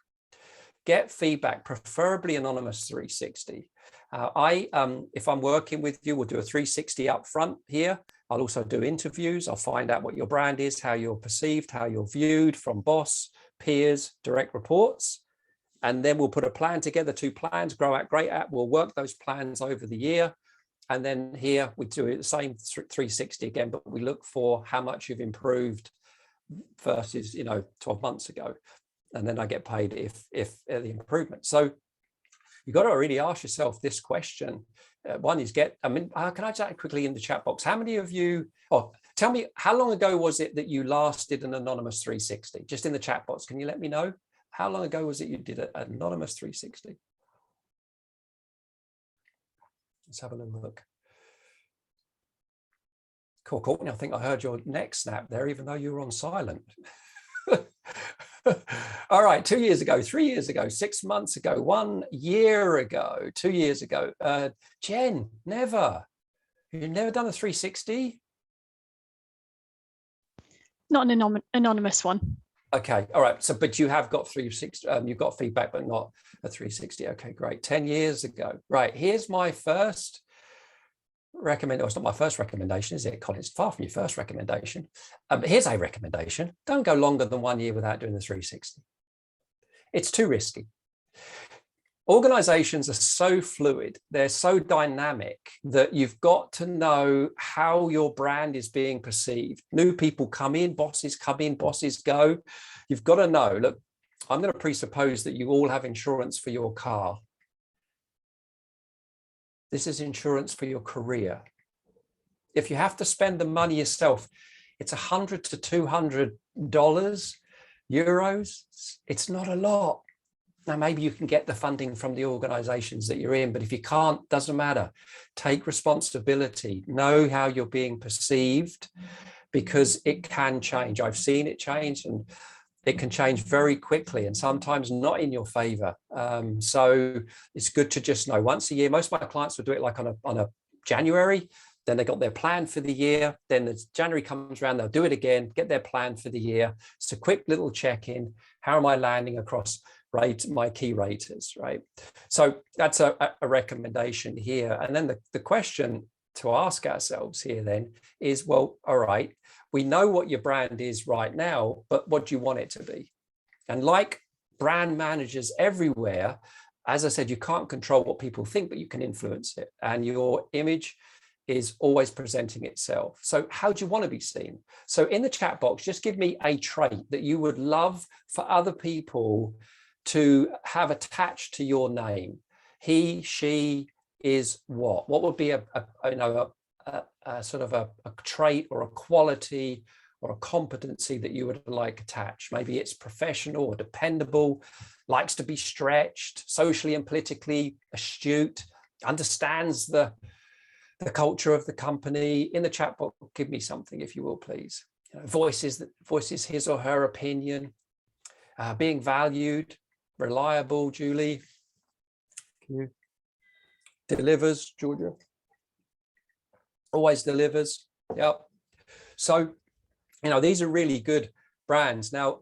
Get feedback, preferably anonymous 360. If I'm working with you, we'll do a 360 up front here. I'll also do interviews. I'll find out what your brand is, how you're perceived, how you're viewed from boss, peers, direct reports. And then we'll put a plan together, 2 plans, grow at, great at. We'll work those plans over the year. And then here we do it the same 360 again, but we look for how much you've improved versus, 12 months ago. And then I get paid if the improvement. So you've got to really ask yourself this question. One is can I chat quickly in the chat box? How many of you, tell me, how long ago was it that you last did an anonymous 360? Just in the chat box, can you let me know? How long ago was it you did an anonymous 360? Let's have a little look. Cool, Courtney, I think I heard your neck snap there, even though you were on silent. All right, 2 years ago, 3 years ago, 6 months ago, 1 year ago, 2 years ago. Jen, never. You've never done a 360? Not an anonymous one. Okay, all right. So, but you have got 360. You've got feedback, but not a 360. Okay, great. 10 years ago. Right. Here's my first recommendation. Oh, it's not my first recommendation, is it, Colin? It's far from your first recommendation. Here's a recommendation. Don't go longer than 1 year without doing the 360. It's too risky. Organizations are so fluid, they're so dynamic that you've got to know how your brand is being perceived. New people come in, bosses go. You've got to know, look, I'm going to presuppose that you all have insurance for your car. This is insurance for your career. If you have to spend the money yourself, it's $100 to $200 euros. It's not a lot. Now, maybe you can get the funding from the organizations that you're in, but if you can't, doesn't matter. Take responsibility, know how you're being perceived, because it can change. I've seen it change, and it can change very quickly and sometimes not in your favor. So it's good to just know once a year. Most of my clients will do it like on a January, then they got their plan for the year. Then as January comes around, they'll do it again, get their plan for the year. It's a quick little check-in. How am I landing across my key raters, right? So that's a recommendation here. And then the question to ask ourselves here then is, well, all right, we know what your brand is right now, but what do you want it to be? And like brand managers everywhere. As I said, you can't control what people think, but you can influence it. And your image is always presenting itself. So how do you want to be seen? So in the chat box, just give me a trait that you would love for other people to have attached to your name. He, she is what? What would be a sort of a trait or a quality or a competency that you would like attached? Maybe it's professional or dependable, likes to be stretched, socially and politically astute, understands the culture of the company. In the chat box, give me something, if you will, please. Voices his or her opinion, being valued, reliable, Julie. Delivers, Georgia. Always delivers. Yep. So, these are really good brands. Now,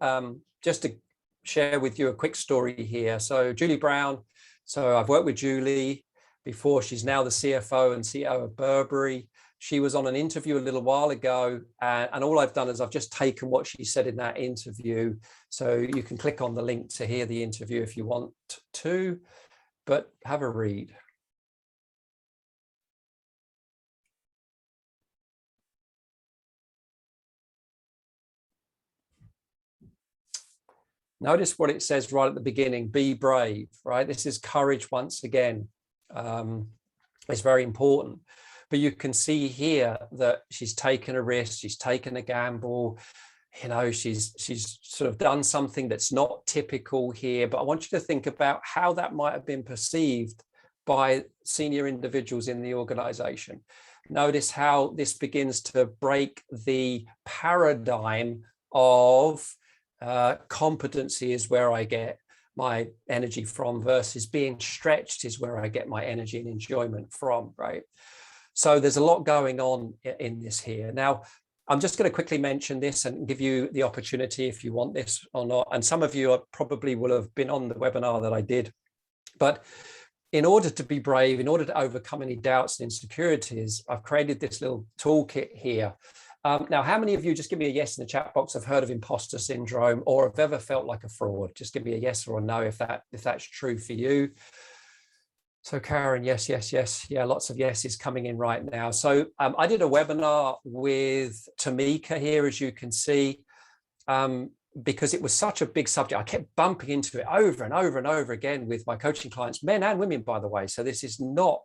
just to share with you a quick story here. So Julie Brown. So I've worked with Julie before. She's now the CFO and CEO of Burberry. She was on an interview a little while ago, and all I've done is I've just taken what she said in that interview. So you can click on the link to hear the interview if you want to, but have a read. Notice what it says right at the beginning, be brave, right? This is courage once again. It's very important. But you can see here that she's taken a risk, she's taken a gamble, she's sort of done something that's not typical here. But I want you to think about how that might have been perceived by senior individuals in the organization. Notice how this begins to break the paradigm of competency is where I get my energy from versus being stretched is where I get my energy and enjoyment from, right? So there's a lot going on in this here. Now, I'm just going to quickly mention this and give you the opportunity if you want this or not. And some of you probably will have been on the webinar that I did. But in order to be brave, in order to overcome any doubts and insecurities, I've created this little toolkit here. Now, how many of you, just give me a yes in the chat box, have heard of imposter syndrome or have ever felt like a fraud? Just give me a yes or a no if that's true for you. So Karen, yes, yes, yes. Yeah, lots of yeses coming in right now. So I did a webinar with Tamika here, as you can see, because it was such a big subject. I kept bumping into it over and over and over again with my coaching clients, men and women, by the way. So this is not,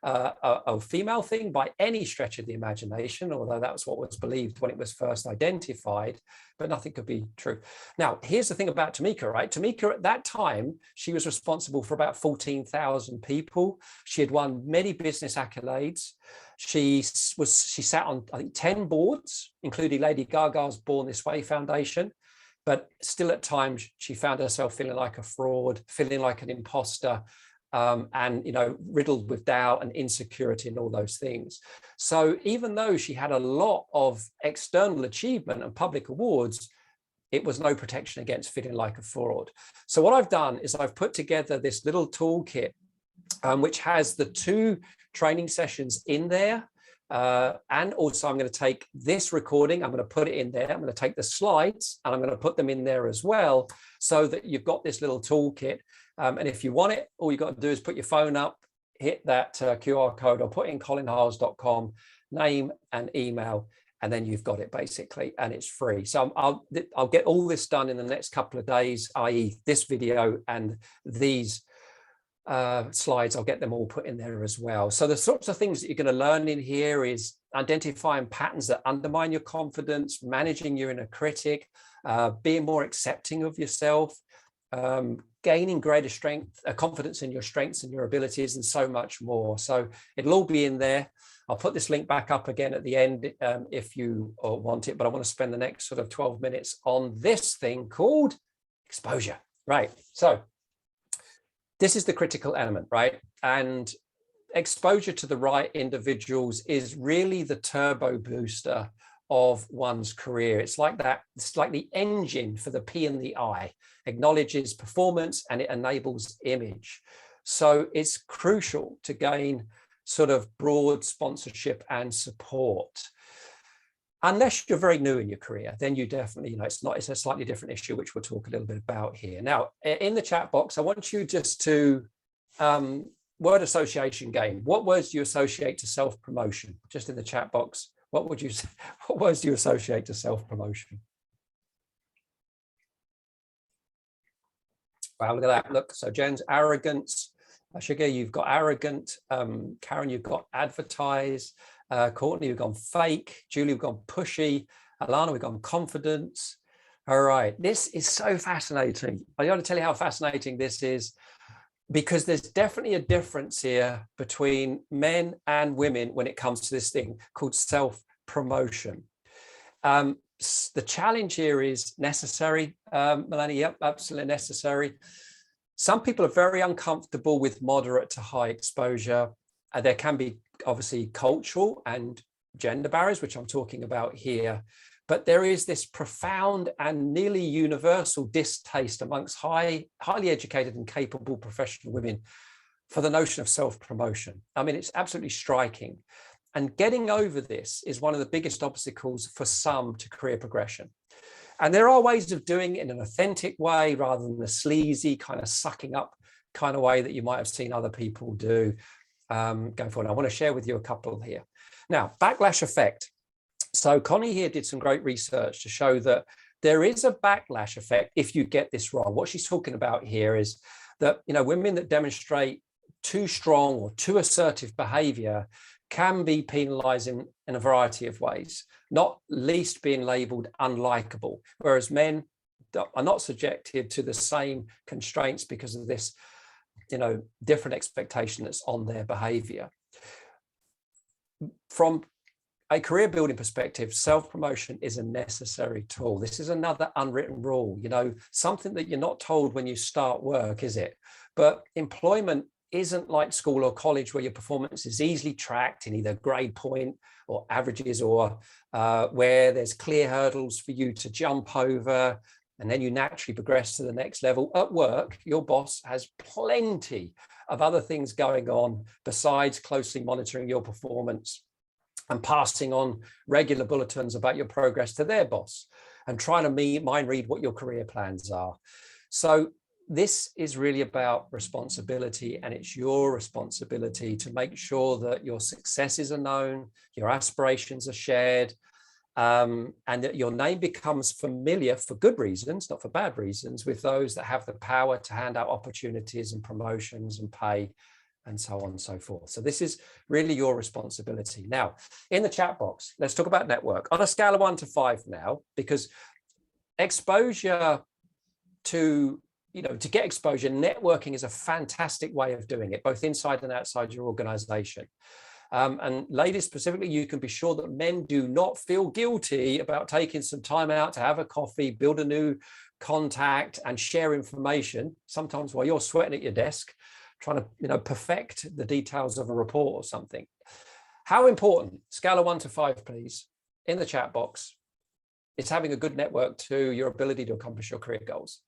a female thing by any stretch of the imagination, although that was what was believed when it was first identified, but nothing could be true. Now, here's the thing about Tamika, right? Tamika, at that time, she was responsible for about 14,000 people. She had won many business accolades. She sat on, I think, 10 boards, including Lady Gaga's Born This Way Foundation. But still at times she found herself feeling like a fraud, feeling like an imposter, and riddled with doubt and insecurity and all those things. So even though she had a lot of external achievement and public awards, it was no protection against feeling like a fraud. So what I've done is I've put together this little toolkit, which has the 2 training sessions in there. And also I'm going to take this recording, I'm going to put it in there, I'm going to take the slides and I'm going to put them in there as well, so that you've got this little toolkit. And if you want it, all you've got to do is put your phone up, hit that QR code or put in colinhiles.com, name and email, and then you've got it basically, and it's free. So I'll get all this done in the next couple of days, i.e. this video and these slides, I'll get them all put in there as well. So the sorts of things that you're going to learn in here is identifying patterns that undermine your confidence, managing your inner critic, being more accepting of yourself, gaining greater strength, confidence in your strengths and your abilities, and so much more. So it'll all be in there. I'll put this link back up again at the end if you want it, but I want to spend the next sort of 12 minutes on this thing called exposure. Right. So this is the critical element, right? And exposure to the right individuals is really the turbo booster of one's career. It's like that. It's like the engine for the P and the I. Acknowledges performance and it enables image. So it's crucial to gain sort of broad sponsorship and support. Unless you're very new in your career, then you definitely, it's a slightly different issue, which we'll talk a little bit about here. Now, in the chat box, I want you just to word association game. What words do you associate to self-promotion? Just in the chat box, what words do you associate to self-promotion? Wow, look at that. Look, so Jen's arrogance. Sugar, you've got arrogant. Karen, you've got advertise. Courtney, we've gone fake. Julie, we've gone pushy. Alana, we've gone confidence. All right, this is so fascinating. I got to tell you how fascinating this is, because there's definitely a difference here between men and women when it comes to this thing called self-promotion. The challenge here is necessary, Melanie. Yep, absolutely necessary. Some people are very uncomfortable with moderate to high exposure. There can be obviously cultural and gender barriers, which I'm talking about here. But there is this profound and nearly universal distaste amongst highly educated and capable professional women for the notion of self-promotion. I mean, it's absolutely striking. And getting over this is one of the biggest obstacles for some to career progression. And there are ways of doing it in an authentic way rather than the sleazy kind of sucking up kind of way that you might have seen other people do going forward. I want to share with you a couple here. Now, backlash effect. So Connie here did some great research to show that there is a backlash effect if you get this wrong. What she's talking about here is that, women that demonstrate too strong or too assertive behavior can be penalized in a variety of ways, not least being labeled unlikable, whereas men are not subjected to the same constraints because of this, different expectation that's on their behavior. From a career building perspective, self-promotion is a necessary tool. This is another unwritten rule, something that you're not told when you start work, is it? But employment isn't like school or college where your performance is easily tracked in either grade point or averages, or where there's clear hurdles for you to jump over, and then you naturally progress to the next level. At work, your boss has plenty of other things going on besides closely monitoring your performance and passing on regular bulletins about your progress to their boss and trying to mind read what your career plans are. So this is really about responsibility, and it's your responsibility to make sure that your successes are known, your aspirations are shared, and that your name becomes familiar for good reasons, not for bad reasons, with those that have the power to hand out opportunities and promotions and pay and so on and so forth. So this is really your responsibility. Now, in the chat box, let's talk about network on a scale of 1 to 5 now, because exposure to get exposure, networking is a fantastic way of doing it, both inside and outside your organization. And ladies specifically, you can be sure that men do not feel guilty about taking some time out to have a coffee, build a new contact and share information, sometimes while you're sweating at your desk, trying to perfect the details of a report or something. How important, scale of 1 to 5, please, in the chat box, is having a good network to your ability to accomplish your career goals.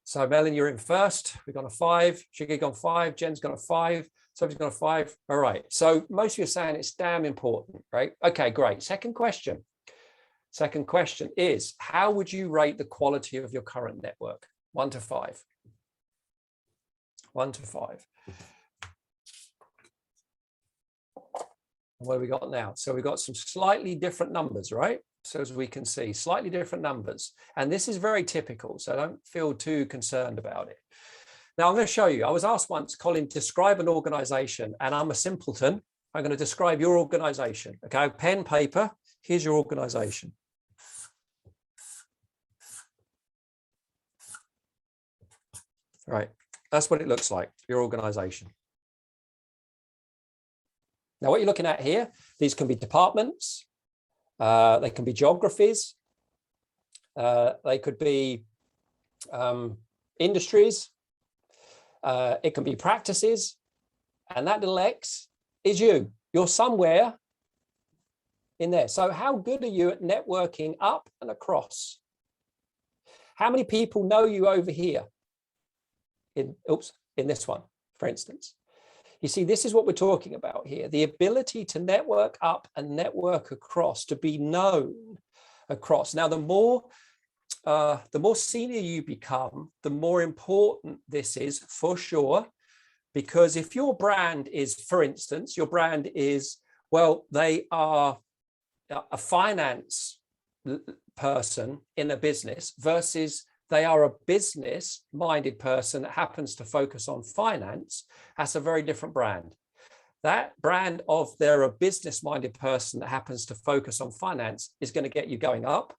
So Melon, you're in first. We've got a 5. Shiggy gone 5. Jen's got a 5. Sophie's got a 5. All right. So most of you are saying it's damn important, right? Okay, great. Second question. Second question is, how would you rate the quality of your current network? 1 to 5. 1 to 5. What have we got now? So we've got some slightly different numbers, right? So as we can see, slightly different numbers. And this is very typical, so don't feel too concerned about it. Now I'm going to show you. I was asked once, Colin, describe an organization, and I'm a simpleton. I'm going to describe your organization. Okay, pen, paper, here's your organization. Right, that's what it looks like, your organization. Now what you're looking at here, these can be departments, they can be geographies, they could be industries, it can be practices, and that little X is you. You're somewhere in there. So how good are you at networking up and across? How many people know you over here? In this one, for instance. You see, this is what we're talking about here. The ability to network up and network across, to be known across. Now, the more senior you become, the more important this is, for sure. Because if your brand is, for instance, your brand is, well, they are a finance person in a business versus they are a business-minded person that happens to focus on finance, that's a very different brand. That brand of they're a business-minded person that happens to focus on finance is going to get you going up.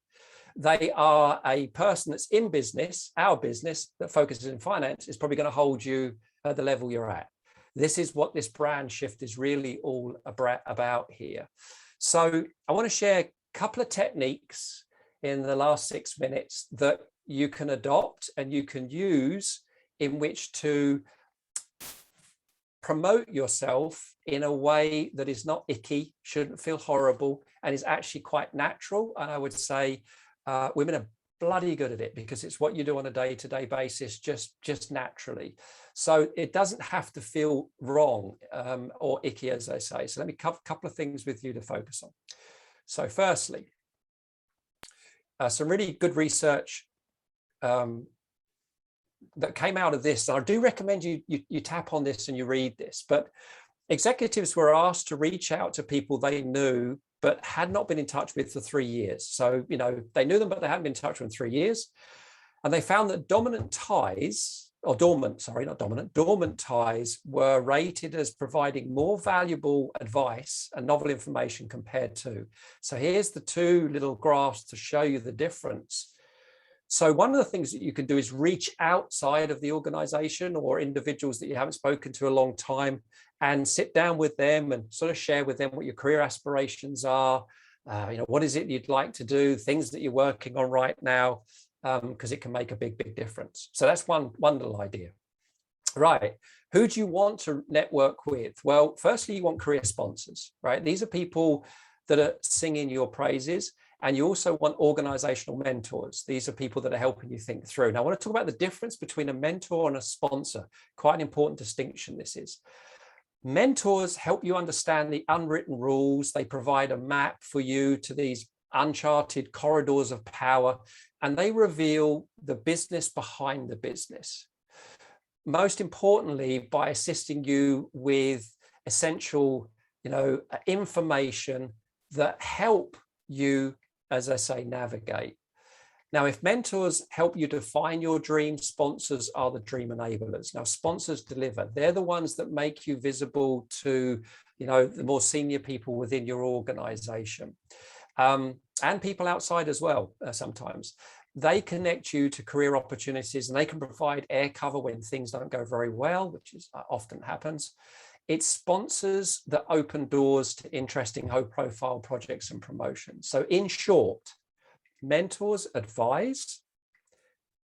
They are a person that's in business, our business, that focuses in finance is probably going to hold you at the level you're at. This is what this brand shift is really all about here. So I want to share a couple of techniques in the last 6 minutes that you can adopt and you can use in which to promote yourself in a way that is not icky, shouldn't feel horrible, and is actually quite natural. And I would say women are bloody good at it because it's what you do on a day-to-day basis, just naturally. So it doesn't have to feel wrong or icky, as I say. So let me cover a couple of things with you to focus on. So firstly, some really good research that came out of this. I do recommend you tap on this and you read this, but executives were asked to reach out to people they knew but had not been in touch with for 3 years. So, you know, they knew them, but they hadn't been in touch with them in 3 years. And they found that dormant ties were rated as providing more valuable advice and novel information compared to. So here's the two little graphs to show you the difference. So one of the things that you can do is reach outside of the organization or individuals that you haven't spoken to a long time and sit down with them and sort of share with them what your career aspirations are. You know, what is it you'd like to do, things that you're working on right now, because it can make a big difference. So that's one little idea. Right. Who do you want to network with? Well, firstly, you want career sponsors, right? These are people that are singing your praises. And you also want organizational mentors. These are people that are helping you think through. Now, I want to talk about the difference between a mentor and a sponsor. Quite an important distinction this is. Mentors help you understand the unwritten rules. They provide a map for you to these uncharted corridors of power, and they reveal the business behind the business. Most importantly, by assisting you with essential, information that help you, as I say, navigate. Now, if mentors help you define your dream, sponsors are the dream enablers. Now, sponsors deliver. They're the ones that make you visible to, the more senior people within your organization, and people outside as well, sometimes. They connect you to career opportunities, and they can provide air cover when things don't go very well, which is often happens. It's sponsors that open doors to interesting high-profile projects and promotions. So in short, mentors advise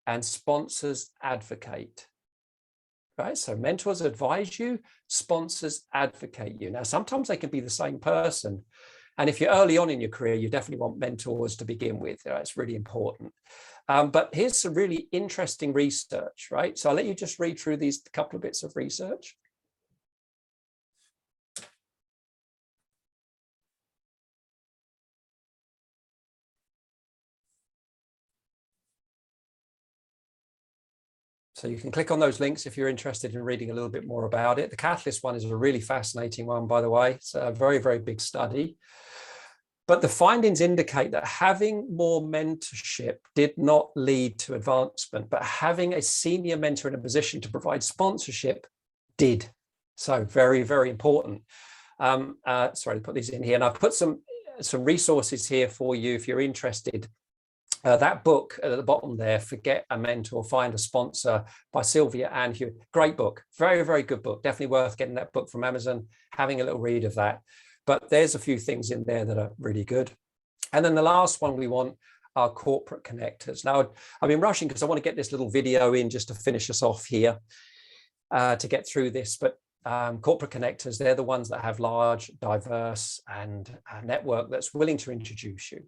and sponsors advocate. Right? So mentors advise you, sponsors advocate you. Now, sometimes they can be the same person. And if you're early on in your career, you definitely want mentors to begin with. It's really important. But here's some really interesting research, right? So I'll let you just read through these couple of bits of research. So you can click on those links if you're interested in reading a little bit more about it. The Catalyst one is a really fascinating one, by the way. It's a very, very big study. But the findings indicate that having more mentorship did not lead to advancement, but having a senior mentor in a position to provide sponsorship did. So very, very important. Sorry to put these in here. And I've put some resources here for you if you're interested. That book at the bottom there, Forget a Mentor, Find a Sponsor, by Sylvia Ann Hewitt. Great book. Very, very good book. Definitely worth getting that book from Amazon, having a little read of that. But there's a few things in there that are really good. And then the last one we want are corporate connectors. Now, I've been rushing because I want to get this little video in just to finish us off here to get through this. But corporate connectors, they're the ones that have large, diverse, and a network that's willing to introduce you.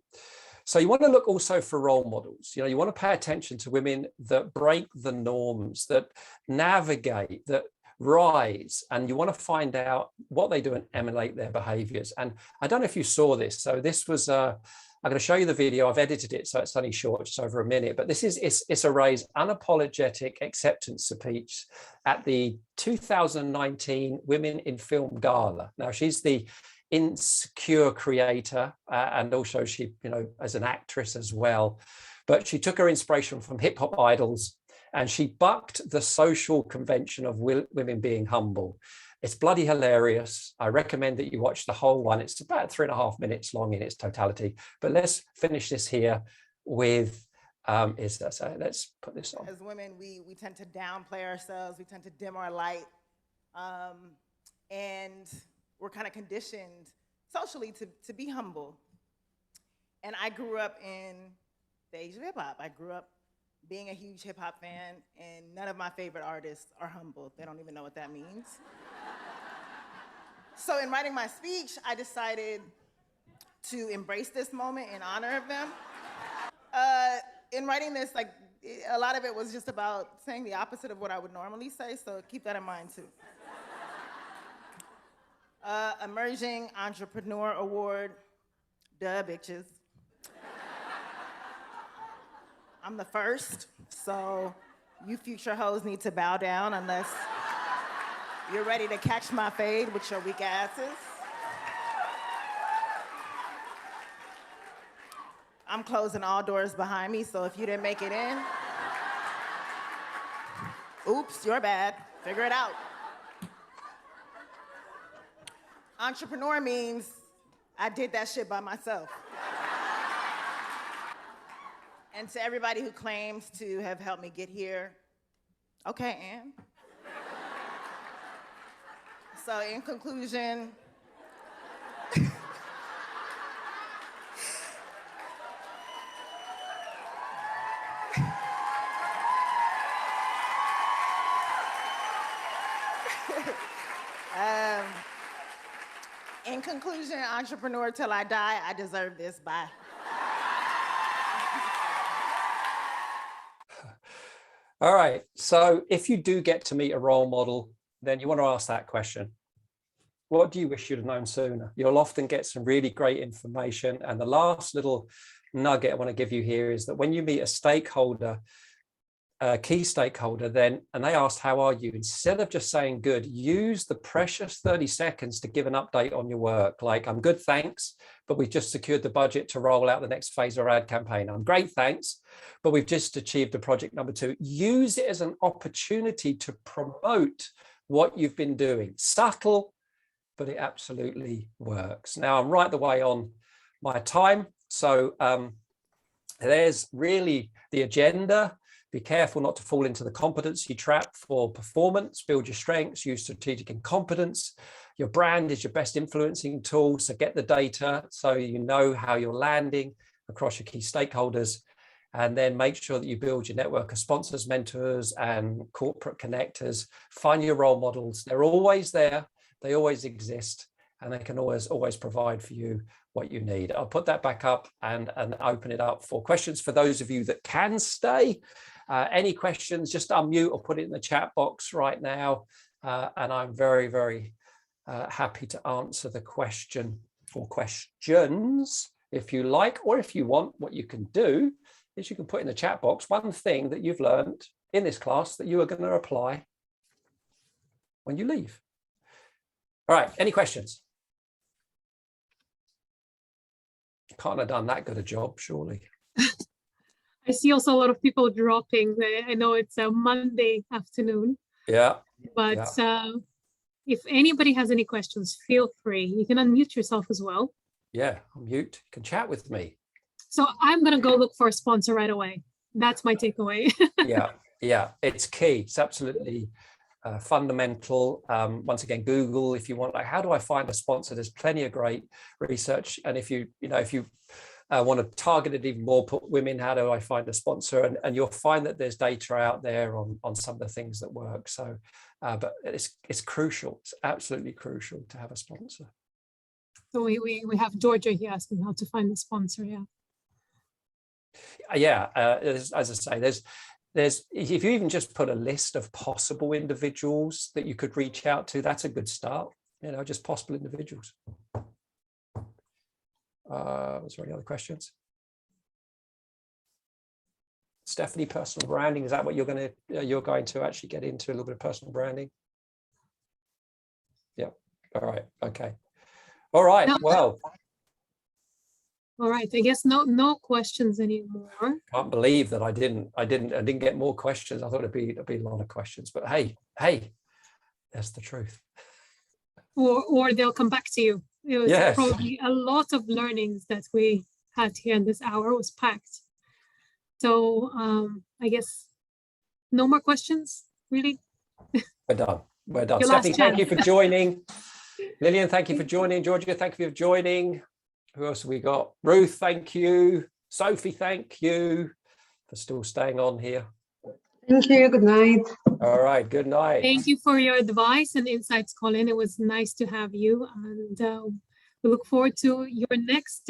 So you want to look also for role models. You want to pay attention to women that break the norms, that navigate, that rise, and you want to find out what they do and emulate their behaviors. And I don't know if you saw this. So this was, I'm going to show you the video. I've edited it, so it's only short, just over a minute. But this is Issa Rae's unapologetic acceptance speech at the 2019 Women in Film Gala. Now, she's the Insecure creator, and also she, as an actress as well. But she took her inspiration from hip hop idols, and she bucked the social convention of women being humble. It's bloody hilarious. I recommend that you watch the whole one. It's about 3.5 minutes long in its totality. But let's finish this here with Issa. So let's put this on. As women, we tend to downplay ourselves. We tend to dim our light. And we're kind of conditioned socially to be humble. And I grew up in the age of hip hop. I grew up being a huge hip hop fan, and none of my favorite artists are humble. They don't even know what that means. So in writing my speech, I decided to embrace this moment in honor of them. In writing this, a lot of it was just about saying the opposite of what I would normally say, so keep that in mind too. Emerging Entrepreneur Award, duh, bitches. I'm the first, so you future hoes need to bow down unless you're ready to catch my fade with your weak asses. I'm closing all doors behind me, so if you didn't make it in, oops, you're bad. Figure it out. Entrepreneur means I did that shit by myself. And to everybody who claims to have helped me get here, okay, Ann. So in conclusion, entrepreneur till I die, I deserve this, bye. All right, so if you do get to meet a role model, then you want to ask that question. What do you wish you'd have known sooner? You'll often get some really great information. And the last little nugget I want to give you here is that when you meet a stakeholder, a key stakeholder, and they ask, how are you? Instead of just saying good, use the precious 30 seconds to give an update on your work. Like, I'm good, thanks, but we've just secured the budget to roll out the next phase of our ad campaign. I'm great, thanks, but we've just achieved the project number 2. Use it as an opportunity to promote what you've been doing. Subtle, but it absolutely works. Now, I'm right the way on my time. So there's really the agenda. Be careful not to fall into the competency trap for performance. Build your strengths, use strategic incompetence. Your brand is your best influencing tool. So get the data so you know how you're landing across your key stakeholders. And then make sure that you build your network of sponsors, mentors, and corporate connectors. Find your role models. They're always there. They always exist. And they can always provide for you what you need. I'll put that back up and open it up for questions for those of you that can stay. Any questions, just unmute or put it in the chat box right now. And I'm very, very happy to answer the question or questions if you like, or if you want. What you can do is you can put in the chat box one thing that you've learned in this class that you are going to apply when you leave. All right, any questions? Can't have done that good a job, surely. I see also a lot of people dropping. I know it's a Monday afternoon. Yeah. But if anybody has any questions, feel free. You can unmute yourself as well. Yeah, unmute. You can chat with me. So I'm going to go look for a sponsor right away. That's my takeaway. Yeah, it's key. It's absolutely fundamental. Once again, Google if you want, like, how do I find a sponsor? There's plenty of great research. And if you want to target it even more, put women, how do I find a sponsor? And you'll find that there's data out there on some of the things that work. So, but it's crucial. It's absolutely crucial to have a sponsor. So we have Georgia here asking how to find a sponsor. Yeah, as I say, if you even just put a list of possible individuals that you could reach out to, that's a good start. You know, just possible individuals. Was there any other questions? Stephanie, personal branding, is that what you're going to actually get into, a little bit of personal branding? Yeah. All right. Okay. All right. No. Well. All right. I guess no questions anymore. Can't believe that I didn't get more questions. I thought it'd be a lot of questions, but hey, that's the truth. Or they'll come back to you. It was Yes. probably a lot of learnings that we had here in this hour. It was packed. So I guess no more questions, really. We're done. We're done. Your Stephanie, last thank you chance. for joining. Lillian, thank you for joining. Georgia, thank you for joining. Who else have we got? Ruth, thank you. Sophie, thank you for still staying on here. Thank you. Good night. All right. Good night. Thank you for your advice and insights, Colin. It was nice to have you. And we look forward to your next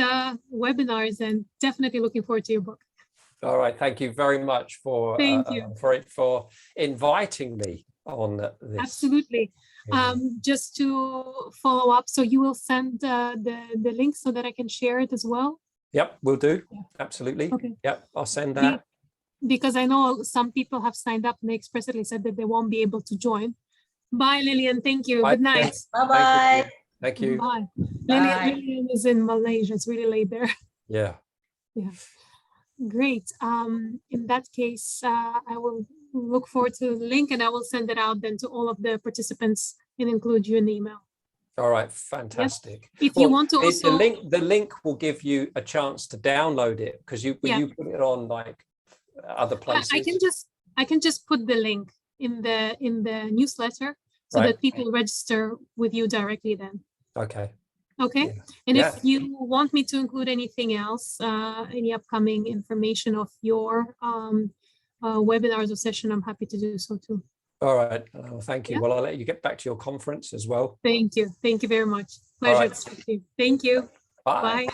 webinars and definitely looking forward to your book. All right. Thank you very much for inviting me on this. Absolutely. Yeah. Just to follow up, so you will send the link so that I can share it as well? Yep, we'll do. Yeah. Absolutely. Okay. Yep, I'll send that. Because I know some people have signed up and they expressly said that they won't be able to join. Bye, Lillian. Thank you. Bye, Good night. Bye-bye. Thank you. Bye. Bye. Lillian is in Malaysia. It's really late there. Yeah. Yeah. Great. In that case, I will look forward to the link and I will send it out then to all of the participants and include you in the email. All right. Fantastic. If you want to also the link will give you a chance to download it because you put it on like other places. I can just put the link in the newsletter so Right. that people register with you directly then. Okay. Okay. Yeah. And Yeah. if you want me to include anything else, any upcoming information of your webinars or session, I'm happy to do so too. All right. Thank you. Yeah. Well, I'll let you get back to your conference as well. Thank you. Thank you very much. All Pleasure right. to speak to you. Thank you. Bye. Bye.